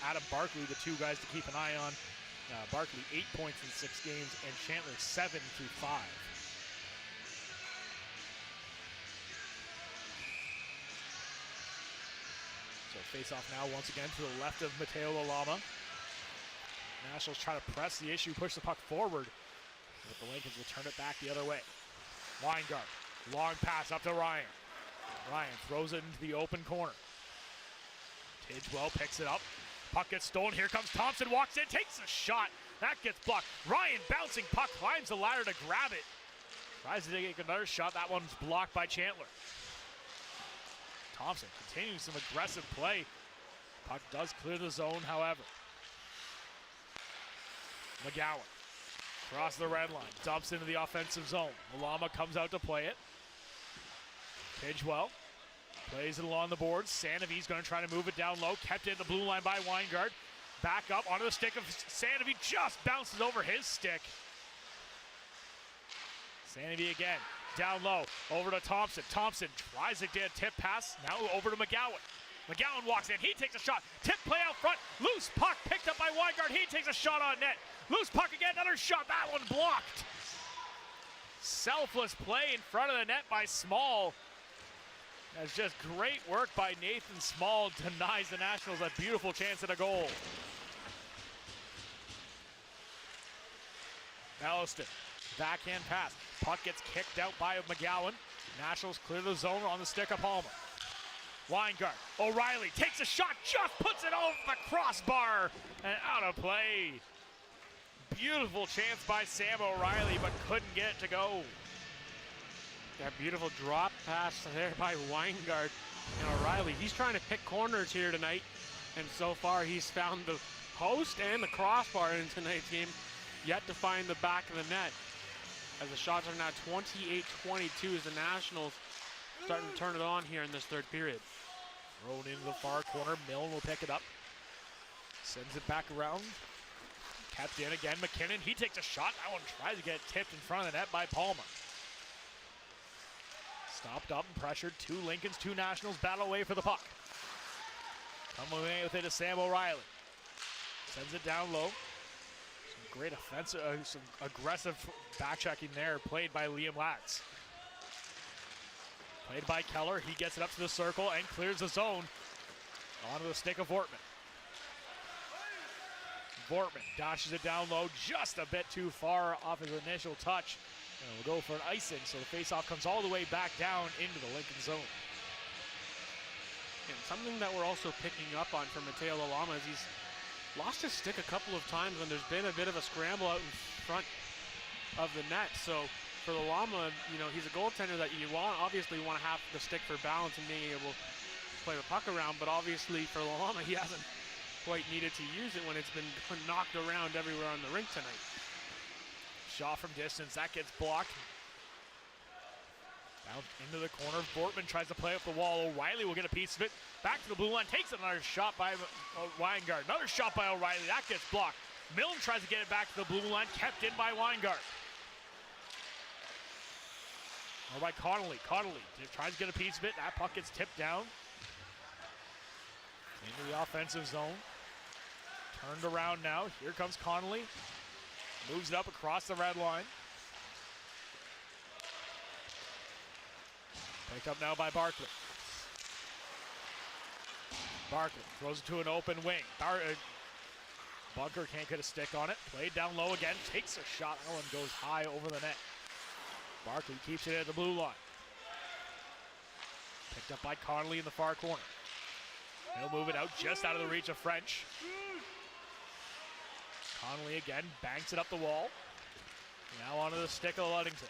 Adam Barkley, the two guys to keep an eye on. Barkley 8 points in 6 games, and Chandler 7 through 5. So face off now once again to the left of Mateo Lalama. Nationals try to press the issue, push the puck forward, but the Lincolns will turn it back the other way. Weingart, long pass up to Ryan. Ryan throws it into the open corner. Tidgewell picks it up. Puck gets stolen. Here comes Thompson, walks in, takes a shot. That gets blocked. Ryan bouncing puck, climbs the ladder to grab it. Tries to take another shot. That one's blocked by Chandler. Thompson continuing some aggressive play. Puck does clear the zone, however. McGowan across the red line, dumps into the offensive zone. Malama comes out to play it. Tidgewell plays it along the boards. Sanovi's going to try to move it down low. Kept in the blue line by Weingart. Back up onto the stick of Sanovi. Just bounces over his stick. Sanovi again. Down low. Over to Thompson. Thompson tries to get a tip pass. Now over to McGowan. McGowan walks in. He takes a shot. Tip play out front. Loose puck picked up by Weingart. He takes a shot on net. Loose puck again. Another shot. That one blocked. Selfless play in front of the net by Small. That's just great work by Nathan Small. Denies the Nationals a beautiful chance at a goal. Elliston, backhand pass. Puck gets kicked out by McGowan. Nationals clear the zone on the stick of Palmer. Weingart, O'Reilly takes a shot, just puts it over the crossbar and out of play. Beautiful chance by Sam O'Reilly, but couldn't get it to go. That beautiful drop pass there by Weingart and O'Reilly. He's trying to pick corners here tonight, and so far he's found the post and the crossbar in tonight's game, yet to find the back of the net. As the shots are now 28-22 as the Nationals starting to turn it on here in this third period. Thrown into the far corner. Milne will pick it up. Sends it back around. kept in again. McKinnon, he takes a shot. That one tries to get tipped in front of the net by Palmer. Stopped up and pressured. 2 Lincolns, 2 Nationals battle away for the puck. Come away with it to Sam O'Reilly. Sends it down low. Some great offensive, some aggressive back checking there, played by Liam Latz. Played by Keller. He gets it up to the circle and clears the zone onto the stick of Vortman. Vortman dashes it down low just a bit too far off his initial touch. And we'll go for an icing, so the faceoff comes all the way back down into the Lincoln zone. And something that we're also picking up on from Mateo Lalama is he's lost his stick a couple of times when there's been a bit of a scramble out in front of the net. So for Lalama, you know, he's a goaltender that you obviously want to have the stick for balance and being able to play the puck around, but obviously for Lalama, he hasn't quite needed to use it when it's been knocked around everywhere on the rink tonight. Shot from distance, that gets blocked. Down into the corner, Vortman tries to play up the wall. O'Reilly will get a piece of it. Back to the blue line, takes another shot by Weingart. Another shot by O'Reilly, that gets blocked. Milne tries to get it back to the blue line, kept in by Weingart. Or by Connolly. Connolly tries to get a piece of it. That puck gets tipped down into the offensive zone. Turned around now. Here comes Connolly. Moves it up across the red line. Picked up now by Barkley. Barkley throws it to an open wing. Bunker can't get a stick on it. Played down low again. Takes a shot. That one goes high over the net. Barkley keeps it at the blue line. Picked up by Connolly in the far corner. He'll move it out just out of the reach of French. Connolly again banks it up the wall. Now onto the stick of Ludington.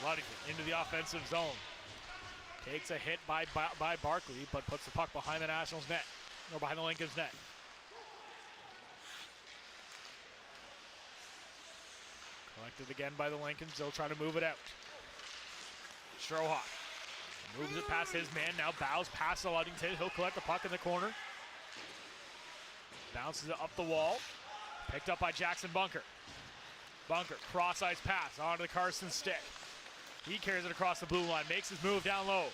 Ludington into the offensive zone. Takes a hit by Barkley, but puts the puck behind the Nationals net, or behind the Lincoln's net. Collected again by the Lincolns. They'll try to move it out. Strohawk moves it past his man. Now bows past the Ludington. He'll collect the puck in the corner. Bounces it up the wall. Picked up by Jackson Bunker. Bunker, cross-ice pass onto the Carson stick. He carries it across the blue line, makes his move down low.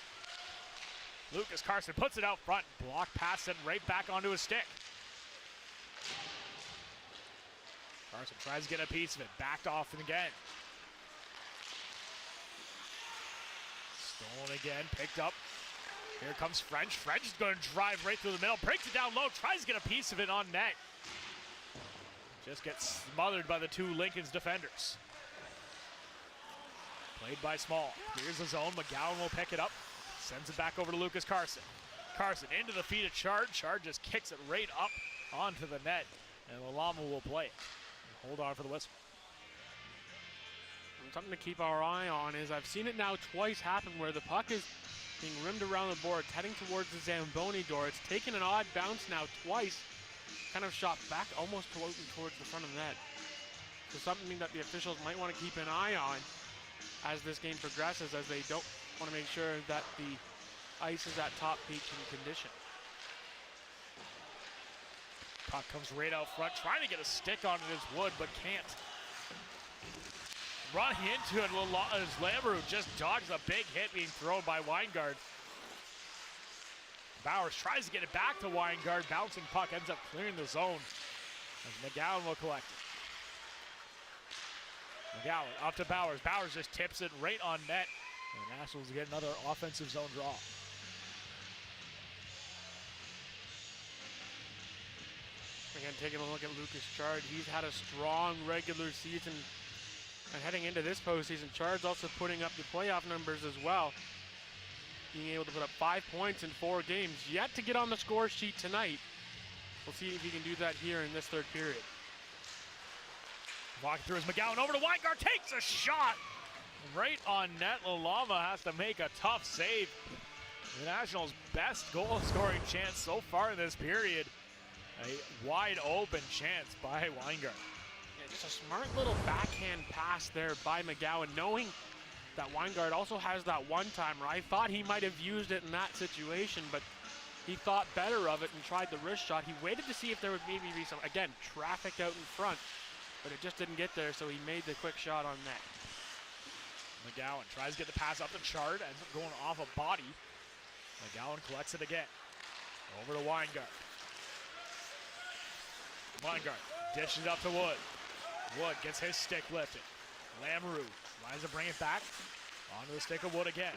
Lucas Carson puts it out front. Block pass it right back onto his stick. Carson tries to get a piece of it. Backed off and again. Stolen again, picked up. Here comes French. French is going to drive right through the middle. Breaks it down low, tries to get a piece of it on net. Just gets smothered by the 2 Lincoln's defenders. Played by Small. Here's the zone. McGowan will pick it up. Sends it back over to Lucas Carson. Carson into the feet of Chard. Chard just kicks it right up onto the net. And Lalama will play it. Hold on for the whistle. Something to keep our eye on is I've seen it now twice happen where the puck is being rimmed around the board, heading towards the Zamboni door. It's taken an odd bounce now twice, kind of shot back almost towards the front of the net. So something that the officials might want to keep an eye on as this game progresses, as they don't want to make sure that the ice is at top peak condition. Puck comes right out front, trying to get a stick on it as Wood, but can't. Running into it is Lamoureux, just dodges a big hit being thrown by Weingart. Bowers tries to get it back to Weingart. Bouncing puck ends up clearing the zone as McGowan will collect it. McGowan up to Bowers. Bowers just tips it right on net. And the Nationals get another offensive zone draw. Again, taking a look at Lucas Chard, he's had a strong regular season. And heading into this postseason, Chard's also putting up the playoff numbers as well. Being able to put up 5 points in 4 games. Yet to get on the score sheet tonight. We'll see if he can do that here in this third period. Walking through his McGowan over to Weingart, takes a shot right on net. Lalama has to make a tough save. The Nationals' best goal scoring chance so far in this period. A wide open chance by Weingart. Just a smart little backhand pass there by McGowan, knowing that Weingart also has that one-timer. I thought he might have used it in that situation, but he thought better of it and tried the wrist shot. He waited to see if there would maybe be some, again, traffic out in front, but it just didn't get there, so he made the quick shot on net. McGowan tries to get the pass up to Chard, ends up going off a body. McGowan collects it again. Over to Weingart. Weingart dishes up to Wood. Wood gets his stick lifted. Lamoureux tries to bring it back. Onto the stick of Wood again.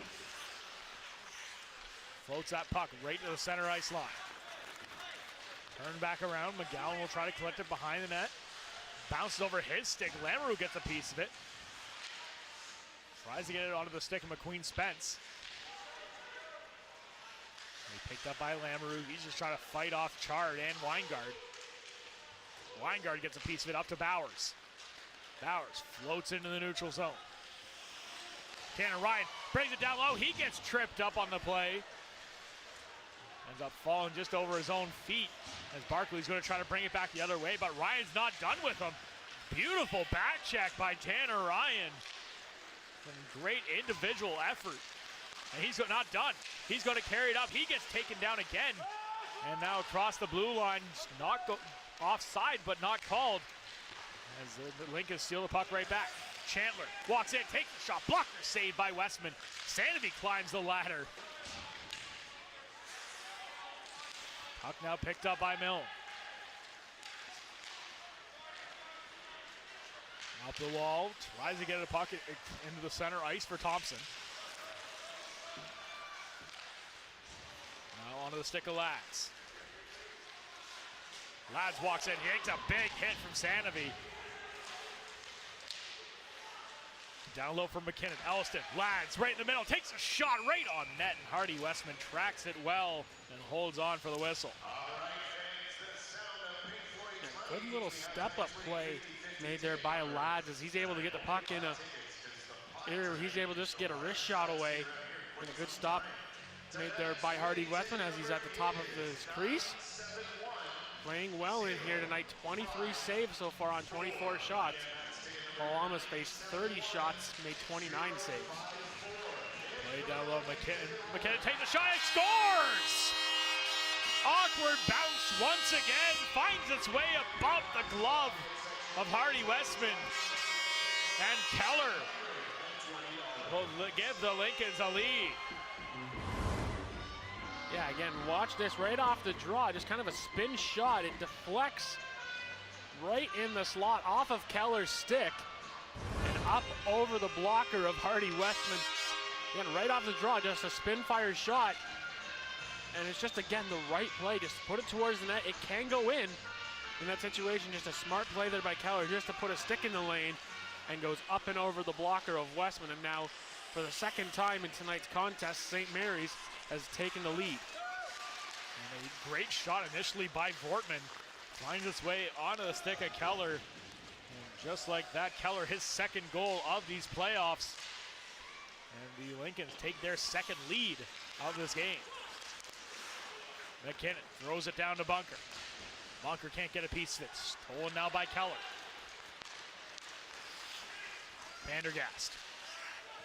Floats that puck right to the center ice line. Turn back around. McGowan will try to collect it behind the net. Bounces over his stick. Lamoureux gets a piece of it. Tries to get it onto the stick of McQueen Spence. He picked up by Lamoureux. He's just trying to fight off Chard and Weingart. Weingart gets a piece of it up to Bowers. Bowers floats into the neutral zone. Tanner Ryan brings it down low. He gets tripped up on the play. Ends up falling just over his own feet as Barkley's going to try to bring it back the other way, but Ryan's not done with him. Beautiful back check by Tanner Ryan. Some great individual effort. And he's not done. He's going to carry it up. He gets taken down again. And now across the blue line, not offside, but not called. As the Lincolns steal the puck right back. Chandler walks in, takes the shot. Blocker saved by Westman. Sanity climbs the ladder. Puck now picked up by Milne. Out the wall, tries to get a puck into the center ice for Thompson. Now onto the stick of Lads. Lads walks in, he takes a big hit from Sanavy. Down low from McKinnon, Elliston, Lads right in the middle, takes a shot right on net, and Hardy Westman tracks it well and holds on for the whistle. Yeah, good little step-up play made there by Lads as he's able to get the puck in he's able to just get a wrist shot away. And a good stop made there by Hardy Westman as he's at the top of his crease. Playing well in here tonight, 23 saves so far on 24 shots. Alama's faced 30 shots, made 29 saves. Play down low, McKinnon. McKinnon takes a shot and scores! Awkward bounce once again, finds its way above the glove of Hardy Westman. And Keller will give the Lincolns a lead. Yeah, again, watch this right off the draw, just kind of a spin shot. It deflects right in the slot off of Keller's stick and up over the blocker of Hardy Westman. Again, right off the draw, just a spin fire shot. And it's just, again, the right play. Just put it towards the net. It can go in that situation. Just a smart play there by Keller just to put a stick in the lane and goes up and over the blocker of Westman. And now, for the second time in tonight's contest, St. Mary's has taken the lead. And a great shot initially by Vortman. Finds its way onto the stick of Keller. And just like that, Keller, his second goal of these playoffs. And the Lincolns take their second lead of this game. McKinnon throws it down to Bunker. Bunker can't get a piece of it. Stolen now by Keller. Vandergast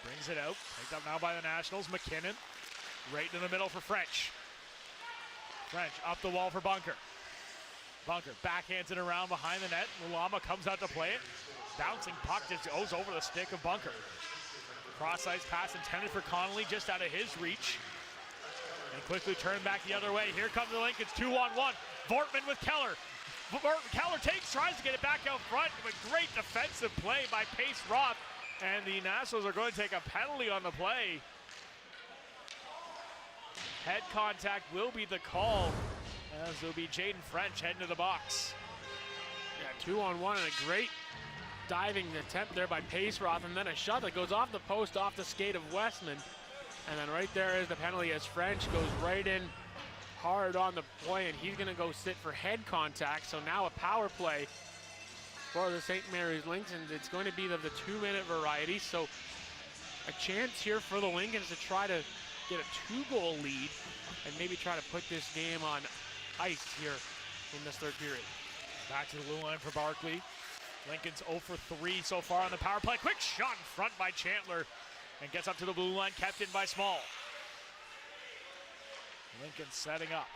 brings it out. Picked up now by the Nationals. McKinnon right in the middle for French. French up the wall for Bunker. Bunker backhands it around behind the net. Lulama comes out to play it. Bouncing puck just goes over the stick of Bunker. Cross-ice pass intended for Connolly, just out of his reach. And quickly turn back the other way. Here come the Lincolns, 2-on-1. Vortman with Keller. Keller tries to get it back out front. But great defensive play by Pace Roth. And the Nationals are going to take a penalty on the play. Head contact will be the call, as it'll be Jaden French heading to the box. Yeah, 2-on-1 and a great diving attempt there by Pace Roth, and then a shot that goes off the post, off the skate of Westman. And then right there is the penalty as French goes right in hard on the play, and he's gonna go sit for head contact. So now a power play for the St. Mary's Lincolns. It's going to be of the 2-minute variety. So a chance here for the Lincolns to try to get a 2-goal lead and maybe try to put this game on ice here in this third period. Back to the blue line for Barkley. Lincoln's 0 for 3 so far on the power play. Quick shot in front by Chandler and gets up to the blue line, kept in by Small. Lincoln setting up.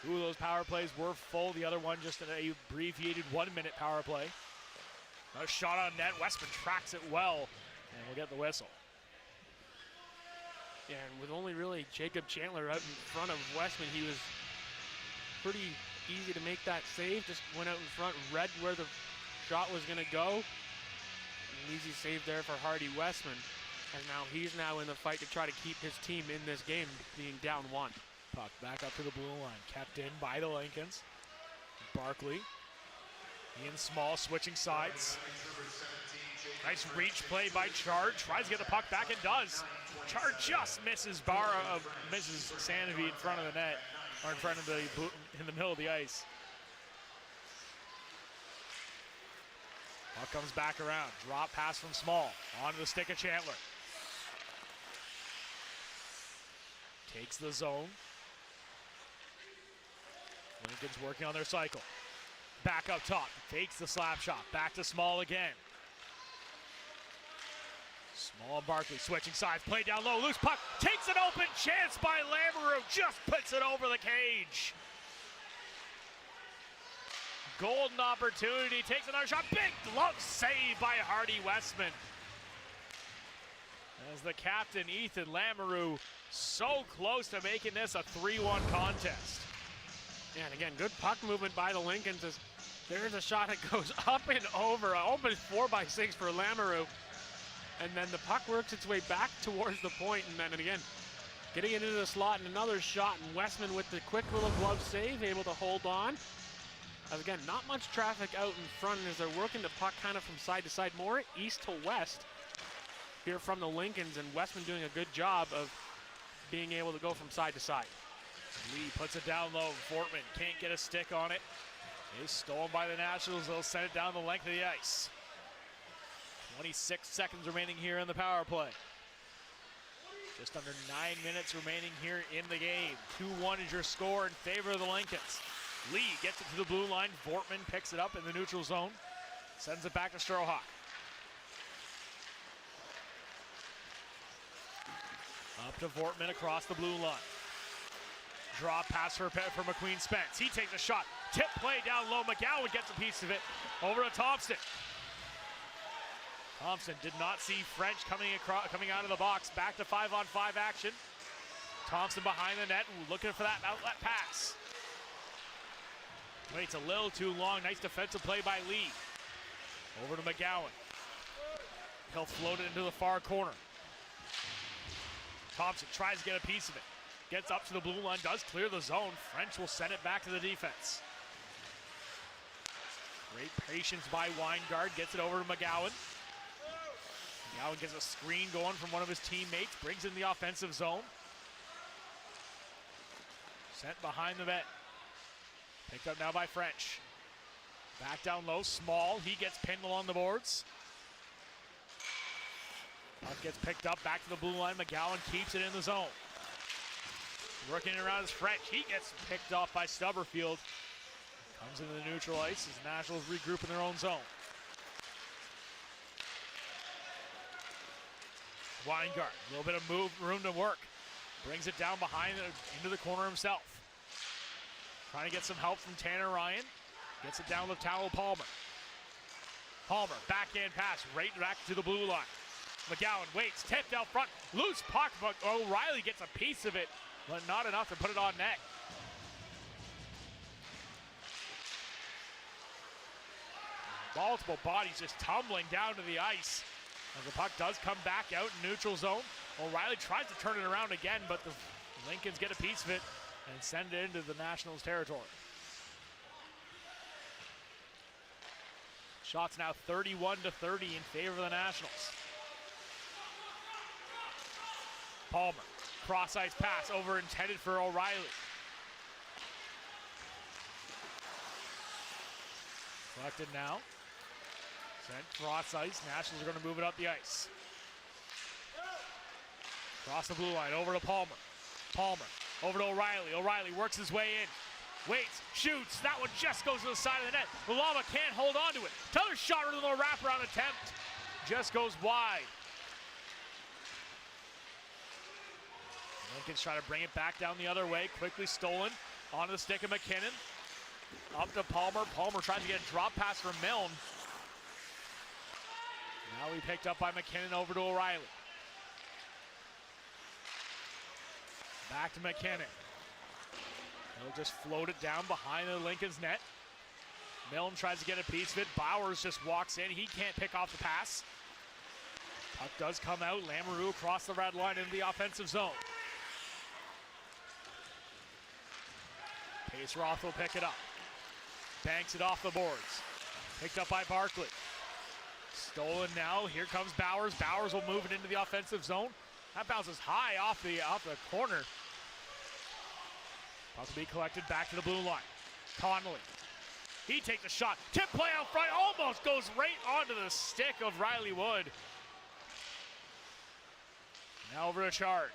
2 of those power plays were full. The other one just an abbreviated 1-minute power play. A shot on net. Westman tracks it well, and we'll get the whistle. Yeah, and with only really Jacob Chandler out in front of Westman, he was pretty easy to make that save. Just went out in front, read where the shot was going to go. An easy save there for Hardy Westman. And now he's in the fight to try to keep his team in this game, being down 1. Puck back up to the blue line. Kept in by the Lincolns. Barkley. Ian Small switching sides. Nice reach play by Chard. Tries to get the puck back and does. Chard just misses misses Sanavy in front of the net, or in front of the in the middle of the ice. Puck comes back around. Drop pass from Small. Onto the stick of Chandler. Takes the zone. Lincoln's working on their cycle. Back up top. Takes the slap shot. Back to Small again. Small and Barkley switching sides. Play down low. Loose puck. Takes an open chance by Lamoureux. Just puts it over the cage. Golden opportunity. Takes another shot. Big glove save by Hardy Westman. As the captain, Ethan Lamoureux, so close to making this a 3-1 contest. Yeah, and again, good puck movement by the Lincolns. As there's a shot that goes up and over. Open 4x6 for Lamoureux. And then the puck works its way back towards the point. And then again, getting it into the slot and another shot. And Westman with the quick little glove save, able to hold on. As again, not much traffic out in front as they're working the puck kind of from side to side, more east to west here from the Lincolns. And Westman doing a good job of being able to go from side to side. Lee puts it down low. Fortman can't get a stick on it. It's stolen by the Nationals. They'll send it down the length of the ice. 26 seconds remaining here in the power play. Just under 9 minutes remaining here in the game. 2-1 is your score in favor of the Lincolns. Lee gets it to the blue line. Fortman picks it up in the neutral zone. Sends it back to Strohawk. Up to Fortman across the blue line. Drop pass for McQueen Spence. He takes a shot. Tip play down low. McGowan gets a piece of it. Over to Thompson. Thompson did not see French coming out of the box. Back to 5-on-5 action. Thompson behind the net, looking for that outlet pass. Waits a little too long. Nice defensive play by Lee. Over to McGowan. He'll float it into the far corner. Thompson tries to get a piece of it. Gets up to the blue line, does clear the zone. French will send it back to the defense. Great patience by Weingard. Gets it over to McGowan. McGowan gets a screen going from one of his teammates. Brings in the offensive zone. Sent behind the net. Picked up now by French. Back down low, Small. He gets pinned along the boards. Puck gets picked up, back to the blue line. McGowan keeps it in the zone. Working around is French. He gets picked off by Stubberfield. Comes into the neutral ice as the Nationals regroup in their own zone. Weingart, a little bit of room to work. Brings it down behind into the corner himself. Trying to get some help from Tanner Ryan. Gets it down to Towel Palmer. Palmer, backhand pass, right back to the blue line. McGowan waits, tipped out front, loose puck, but O'Reilly gets a piece of it, but not enough to put it on net. Multiple bodies just tumbling down to the ice. As the puck does come back out in neutral zone. O'Reilly tries to turn it around again, but the Lincolns get a piece of it and send it into the Nationals territory. Shots now 31-30 in favor of the Nationals. Palmer, cross-ice pass over intended for O'Reilly. Collected now. Sent cross-ice. Nationals are going to move it up the ice. Cross the blue line, over to Palmer. Palmer, over to O'Reilly. O'Reilly works his way in. Waits, shoots. That one just goes to the side of the net. Mulama can't hold on to it. Another shot with a little wraparound attempt. Just goes wide. Lincoln's trying to bring it back down the other way. Quickly stolen onto the stick of McKinnon. Up to Palmer. Palmer tries to get a drop pass from Milne. Now we picked up by McKinnon over to O'Reilly. Back to McKinnon. He'll just float it down behind the Lincoln's net. Milne tries to get a piece of it. Bowers just walks in. He can't pick off the pass. Puck does come out. Lamoureux across the red line into the offensive zone. Pace Roth will pick it up. Banks it off the boards. Picked up by Barkley. Stolen now. Here comes Bowers. Bowers will move it into the offensive zone. That bounces high off the corner. Puck will be collected back to the blue line. Connolly. He takes a shot. Tip play out front. Almost goes right onto the stick of Riley Wood. Now over to Chard.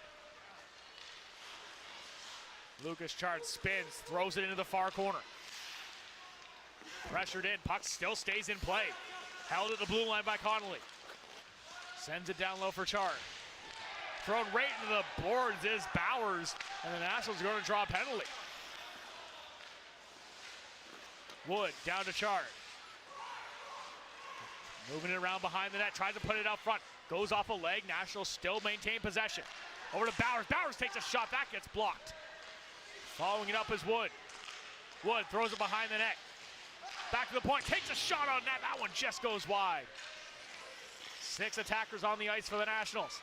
Lucas Chard spins, throws it into the far corner. Pressured in, puck still stays in play. Held at the blue line by Connolly. Sends it down low for Chard. Thrown right into the boards is Bowers, and the Nationals are going to draw a penalty. Wood down to Chard. Moving it around behind the net, tries to put it out front. Goes off a leg, Nationals still maintain possession. Over to Bowers, Bowers takes a shot, that gets blocked. Following it up is Wood. Wood throws it behind the net. Back to the point, takes a shot on net, that one just goes wide. 6 attackers on the ice for the Nationals.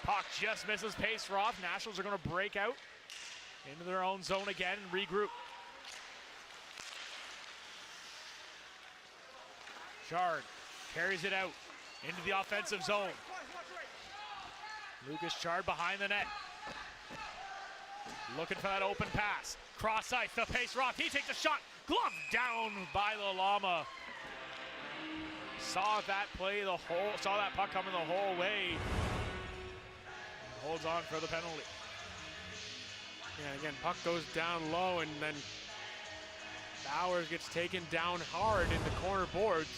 Puck just misses pace off. Nationals are going to break out into their own zone again and regroup. Chard carries it out into the offensive zone. Lucas Chard behind the net. Looking for that open pass. Cross ice, the pace Roth. He takes a shot. Glove down by Lalama. Saw that puck coming the whole way. Holds on for the penalty. Yeah, again, puck goes down low, and then Bowers gets taken down hard in the corner boards.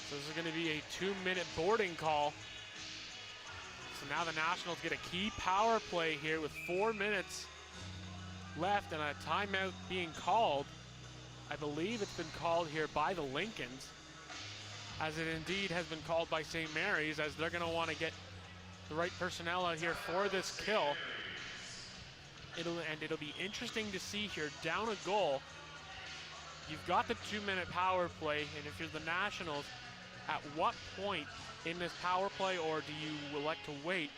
So this is going to be a 2-minute boarding call. So now the Nationals get a key power play here with 4 minutes left and a timeout being called. I believe it's been called here by the Lincolns, as it indeed has been called by St. Mary's, as they're going to want to get the right personnel out here for this kill. It'll be interesting to see here, down a goal. You've got the 2-minute power play, and if you're the Nationals, at what point in this power play, or do you elect to wait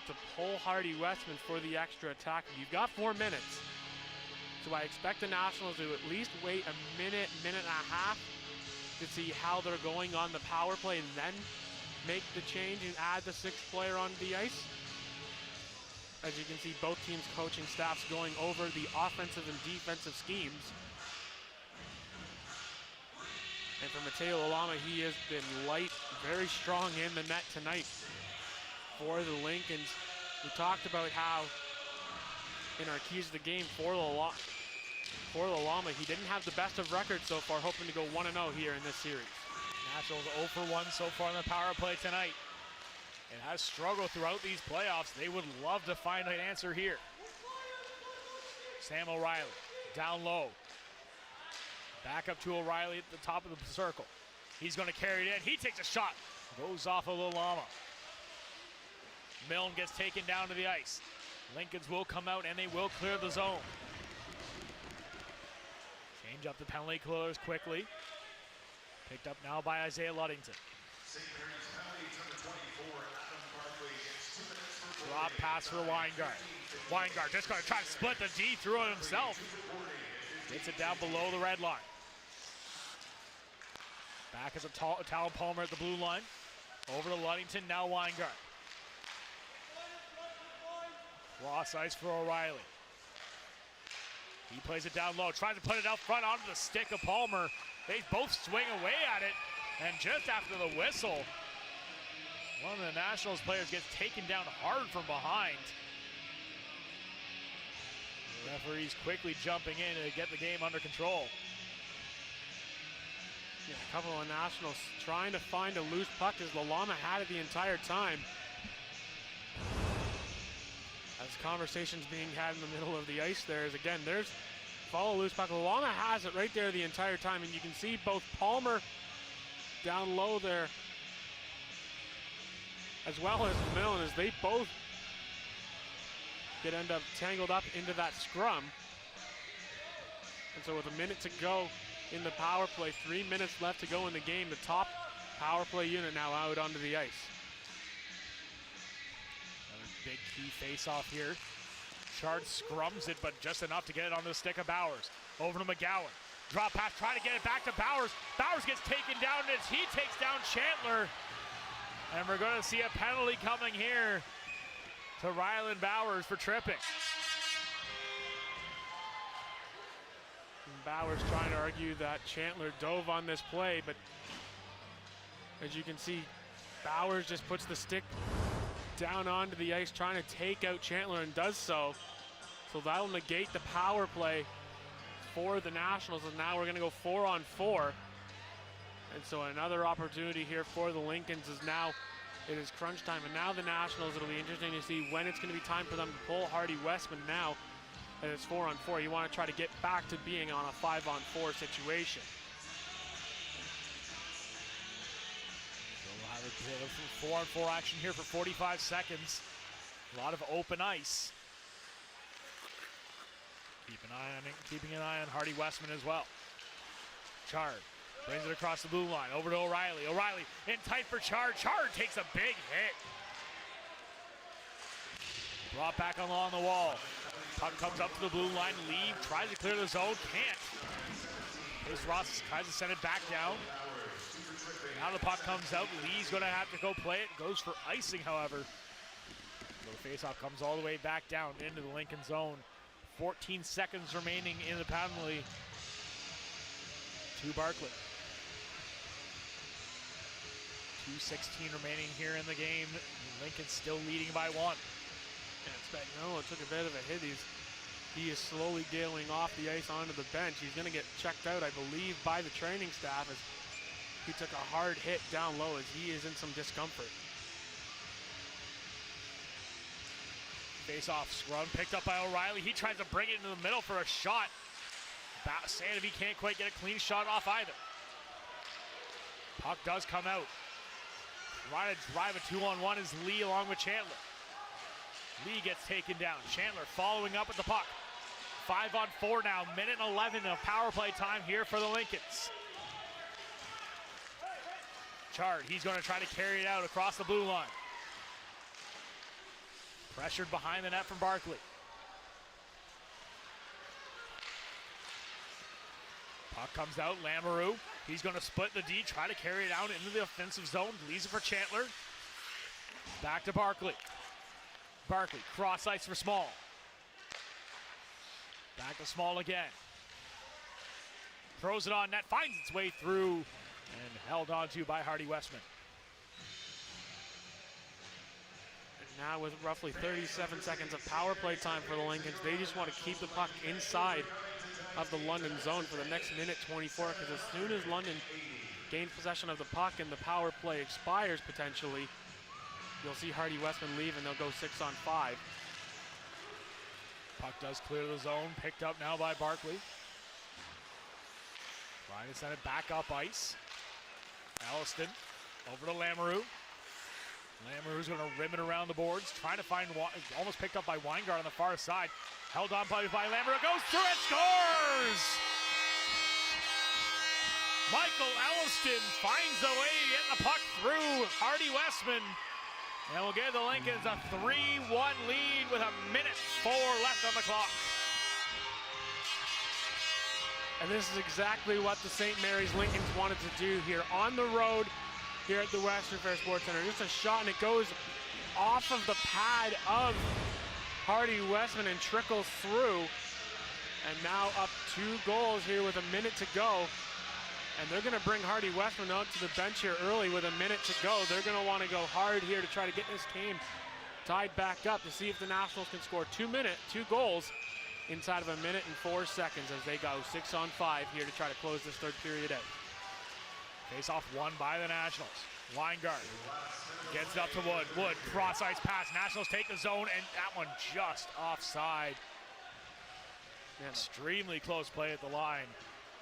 to pull Hardy Westman for the extra attack? You've got 4 minutes. So I expect the Nationals to at least wait a minute, minute and a half to see how they're going on the power play, and then make the change and add the 6th player on the ice. As you can see, both teams' coaching staffs going over the offensive and defensive schemes. And for Mateo Lalama, he has been light, very strong in the net tonight for the Lincolns. We talked about how in our keys of the game for Lalama, he didn't have the best of records so far, hoping to go 1-0 here in this series. Nationals 0 for 1 so far in the power play tonight. It has struggled throughout these playoffs. They would love to find an answer here. Sam O'Reilly down low. Back up to O'Reilly at the top of the circle. He's going to carry it in. He takes a shot. Goes off of Lalama. Milne gets taken down to the ice. Lincolns will come out and they will clear the zone. Change up the penalty killers quickly. Picked up now by Isaiah Luddington. Drop pass for Weingart. Weingart just going to try to split the D through it himself. Gets it down below the red line. Back as a Talon Palmer at the blue line. Over to Luddington, now Weingart. Cross ice for O'Reilly. He plays it down low, tries to put it out front onto the stick of Palmer. They both swing away at it, and just after the whistle, one of the Nationals players gets taken down hard from behind. The referee's quickly jumping in to get the game under control. Yeah, a couple of Nationals trying to find a loose puck as Lalama had it the entire time. As conversations being had in the middle of the ice there is, again, there's follow loose puck. Lana has it right there the entire time, and you can see both Palmer down low there as well as Millen, as they both end up tangled up into that scrum. And so with a minute to go in the power play, 3 minutes left to go in the game, the top power play unit now out onto the ice. Another big key face-off here. Chard scrums it, but just enough to get it on the stick of Bowers. Over to McGowan. Drop pass, trying to get it back to Bowers. Bowers gets taken down as he takes down Chandler. And we're going to see a penalty coming here to Rylan Bowers for tripping. And Bowers trying to argue that Chandler dove on this play, but as you can see, Bowers just puts the stick down onto the ice trying to take out Chandler and does so. So that'll negate the power play for the Nationals, and now we're going to go 4-on-4. And so another opportunity here for the Lincolns is now it is crunch time. And now the Nationals, it'll be interesting to see when it's going to be time for them to pull Hardy Westman now that it's 4-on-4. You want to try to get back to being on a 5-on-4 situation. So we'll have a bit of 4-on-4 action here for 45 seconds. A lot of open ice. Keeping an eye on Hardy Westman as well. Chard brings it across the blue line, over to O'Reilly. O'Reilly in tight for Chard. Chard takes a big hit. Brought back along the wall. Puck comes up to the blue line. Lee tries to clear the zone, can't. Chris Ross tries to send it back down. Now the puck comes out. Lee's going to have to go play it. Goes for icing, however. So the faceoff comes all the way back down into the Lincoln zone. 14 seconds remaining in the penalty to Barclay. 2:16 remaining here in the game. Lincoln's still leading by 1. And Spagnuolo took a bit of a hit. He is slowly gailing off the ice onto the bench. He's going to get checked out, I believe, by the training staff as he took a hard hit down low as he is in some discomfort. Face-off scrum picked up by O'Reilly. He tries to bring it into the middle for a shot. Sandovi can't quite get a clean shot off either. Puck does come out. Trying to drive a 2-on-1 is Lee along with Chandler. Lee gets taken down. Chandler following up with the puck. 5-on-4 now. Minute 11 of power play time here for the Lincolns. Chard, he's going to try to carry it out across the blue line. Pressured behind the net from Barclay. Puck comes out, Lamoureux. He's going to split the D, try to carry it out into the offensive zone. Leaves it for Chandler. Back to Barclay. Barclay, cross ice for Small. Back to Small again. Throws it on net, finds its way through, and held on to by Hardy Westman. Now with roughly 37 seconds of power play time for the Lincolns, they just want to keep the puck inside of the London zone for the next minute 24, because as soon as London gains possession of the puck and the power play expires potentially, you'll see Hardy Westman leave and they'll go 6-on-5. Puck does clear the zone, picked up now by Barclay. Trying to send it back up ice. Alliston over to Lamoureux. Lamoureux's going to rim it around the boards, trying to find, almost picked up by Weingart on the far side. Held on by Lamoureux, goes through it, scores! Michael Alliston finds a way to get the puck through Hardy Westman. And we'll give the Lincolns a 3-1 lead with a minute 4 left on the clock. And this is exactly what the St. Mary's Lincolns wanted to do here on the road here at the Western Fair Sports Center. Just a shot and it goes off of the pad of Hardy Westman and trickles through. And now up 2 goals here with a minute to go. And they're going to bring Hardy Westman out to the bench here early with a minute to go. They're going to want to go hard here to try to get this game tied back up to see if the Nationals can score 2 goals inside of a minute and 4 seconds as they go 6-on-5 here to try to close this third period out. Face off won by the Nationals. Weingart gets it up to Wood. Wood, cross ice pass. Nationals take the zone, and that one just offside. Extremely close play at the line.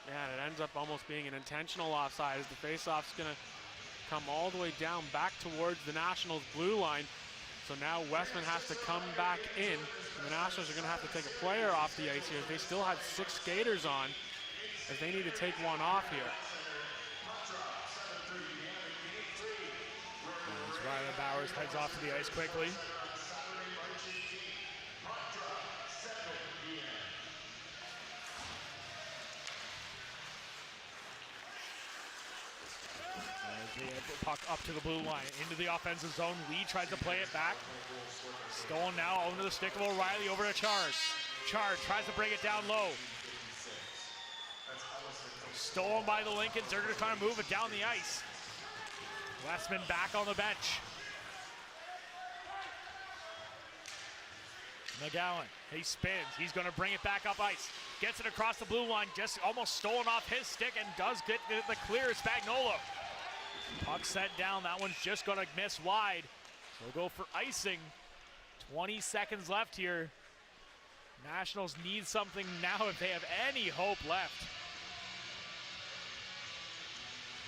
Yeah, and it ends up almost being an intentional offside as the faceoff's going to come all the way down back towards the Nationals' blue line. So now Westman has to come back in. And the Nationals are going to have to take a player off the ice here. They still have 6 skaters on as they need to take one off here. As Rylan Bowers heads off to the ice quickly. Puck up to the blue line, into the offensive zone. Lee tries to play it back. Stolen now over the stick of O'Reilly, over to Chard. Chard tries to bring it down low. Stolen by the Lincolns. They're just trying to move it down the ice. Westman back on the bench. McGowan, he spins. He's going to bring it back up ice. Gets it across the blue line, just almost stolen off his stick, and does get the clear. Spagnuolo. Puck set down. That one's just going to miss wide. We'll go for icing. 20 seconds left here. Nationals need something now if they have any hope left.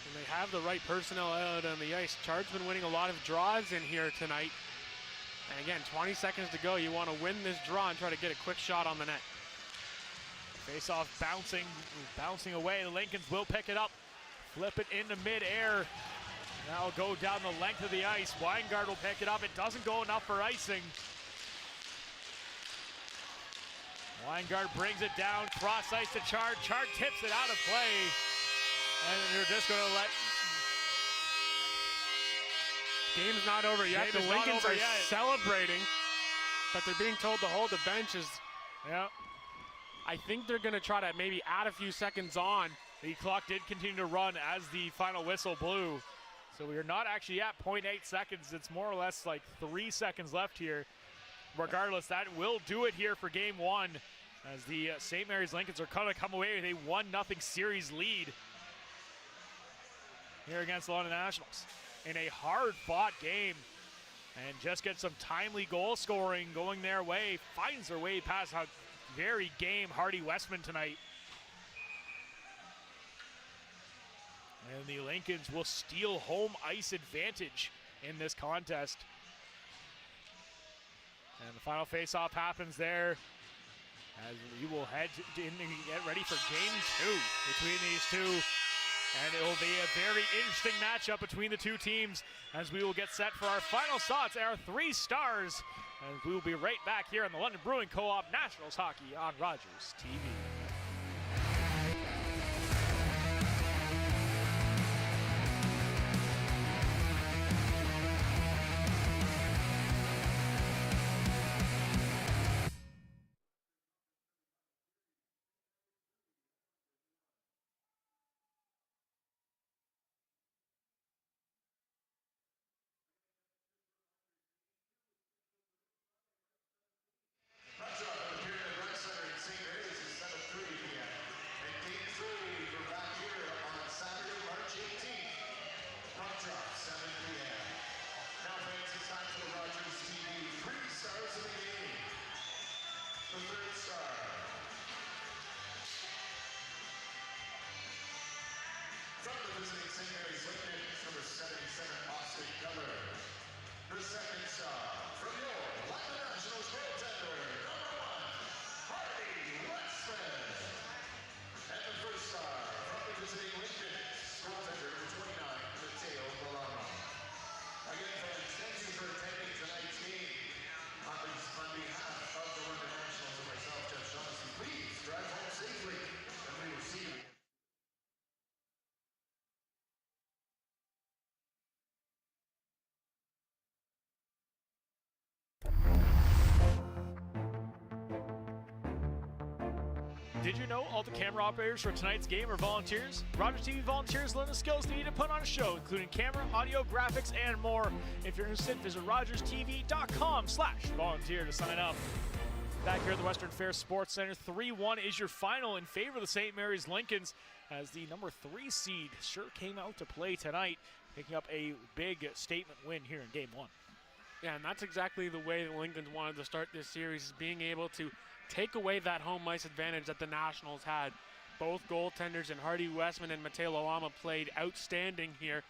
And they have the right personnel out on the ice. Chard's been winning a lot of draws in here tonight. And again, 20 seconds to go. You want to win this draw and try to get a quick shot on the net. Face-off bouncing away. The Lincolns will pick it up. Flip it into mid-air. Now go down the length of the ice. Weingart will pick it up. It doesn't go enough for icing. Weingart brings it down. Cross ice to Chard. Chard tips it out of play. And they're just going to let... Game's not over yet. The Lincolns are celebrating, but they're being told to hold the benches. Yeah. I think they're going to try to maybe add a few seconds on. The clock did continue to run as the final whistle blew. So we are not actually at 0.8 seconds. It's more or less like 3 seconds left here. Regardless, that will do it here for game one as the St. Mary's Lincolns are going to come away with a 1-0 series lead here against the London Nationals in a hard-fought game. And just get some timely goal scoring going their way. Finds their way past a very game Hardy Westman tonight. And the Lincolns will steal home ice advantage in this contest. And the final face-off happens there as we will head in and get ready for game 2 between these two. And it will be a very interesting matchup between the two teams as we will get set for our final shots, our 3 stars. And we will be right back here on the London Brewing Co-op Nationals Hockey on Rogers TV. The second star from your London Nationals goaltender, number 1, Hardy Westman. And the first star from the visiting Lincolns, goaltender number 29, Mateo Bolano. Again, fans, thank you for attending tonight's game. On behalf of the London Nationals and myself, Jeff Shaughnessy, please drive home safely, and we will see you. Did you know all the camera operators for tonight's game are volunteers? Rogers TV volunteers learn the skills they need to put on a show, including camera, audio, graphics, and more. If you're interested, visit rogerstv.com/volunteer to sign up. Back here at the Western Fair Sports Center, 3-1 is your final in favor of the St. Mary's Lincolns as the number 3 seed sure came out to play tonight, picking up a big statement win here in Game 1. Yeah, and that's exactly the way the Lincolns wanted to start this series, is being able to take away that home ice advantage that the Nationals had. Both goaltenders in Hardy Westman and Mateo Lama played outstanding here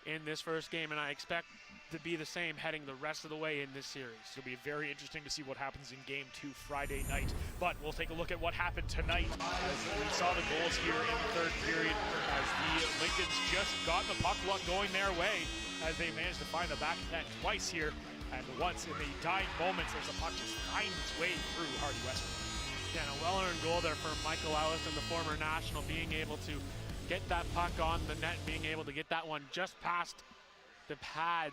in this first game, and I expect to be the same heading the rest of the way in this series. It'll be very interesting to see what happens in Game 2 Friday night. But we'll take a look at what happened tonight as we saw the goals here in the third period as the Lincolns just got the puck luck going their way as they managed to find the back of net twice here, and once in the dying moments as the puck just finds its way through Hardy Westman. Yeah, and a well-earned goal there for Michael Allison, the former National, being able to get that puck on the net, being able to get that one just past the pad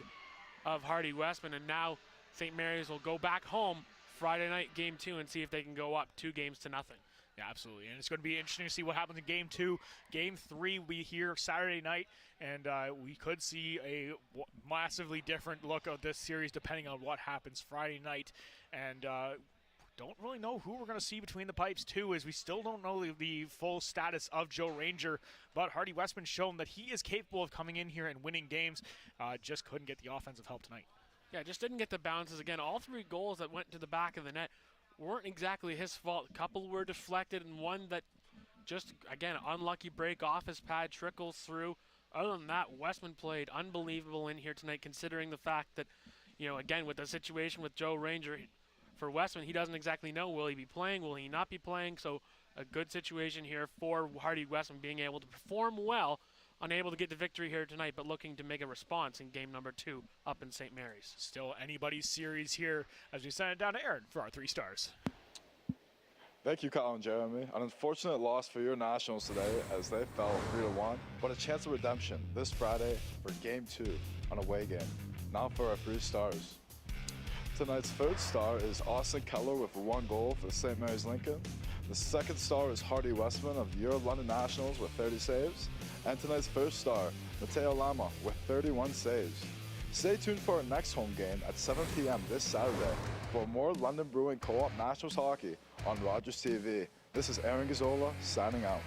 of Hardy Westman, and now St. Mary's will go back home Friday night, Game 2, and see if they can go up 2-0. Yeah, absolutely, and it's going to be interesting to see what happens in Game 2. Game 3 will be here Saturday night, and we could see a massively different look of this series depending on what happens Friday night, and don't really know who we're going to see between the pipes too, as we still don't know the full status of Joe Ranger, but Hardy Westman's shown that he is capable of coming in here and winning games, just couldn't get the offensive help tonight. Yeah, just didn't get the bounces. Again, all 3 goals that went to the back of the net weren't exactly his fault. A couple were deflected, and one that just, again, unlucky break off his pad, trickles through. Other than that, Westman played unbelievable in here tonight, considering the fact that, you know, again, with the situation with Joe Ranger, for Westman, he doesn't exactly know, will he be playing, will he not be playing? So a good situation here for Hardy Westman, being able to perform well, unable to get the victory here tonight, but looking to make a response in game number 2 up in St. Mary's. Still anybody's series here as we send it down to Aaron for our 3 stars. Thank you, Kyle and Jeremy. An unfortunate loss for your Nationals today as they fell 3-1, but a chance of redemption this Friday for Game 2, an away game. Now for our 3 stars. Tonight's 3rd star is Austin Keller with 1 goal for St. Mary's Lincoln. The 2nd star is Hardy Westman of your London Nationals with 30 saves. And tonight's 1st star, Mateo Lama with 31 saves. Stay tuned for our next home game at 7 p.m. this Saturday for more London Brewing Co-op Nationals hockey on Rogers TV. This is Aaron Gazzola signing out.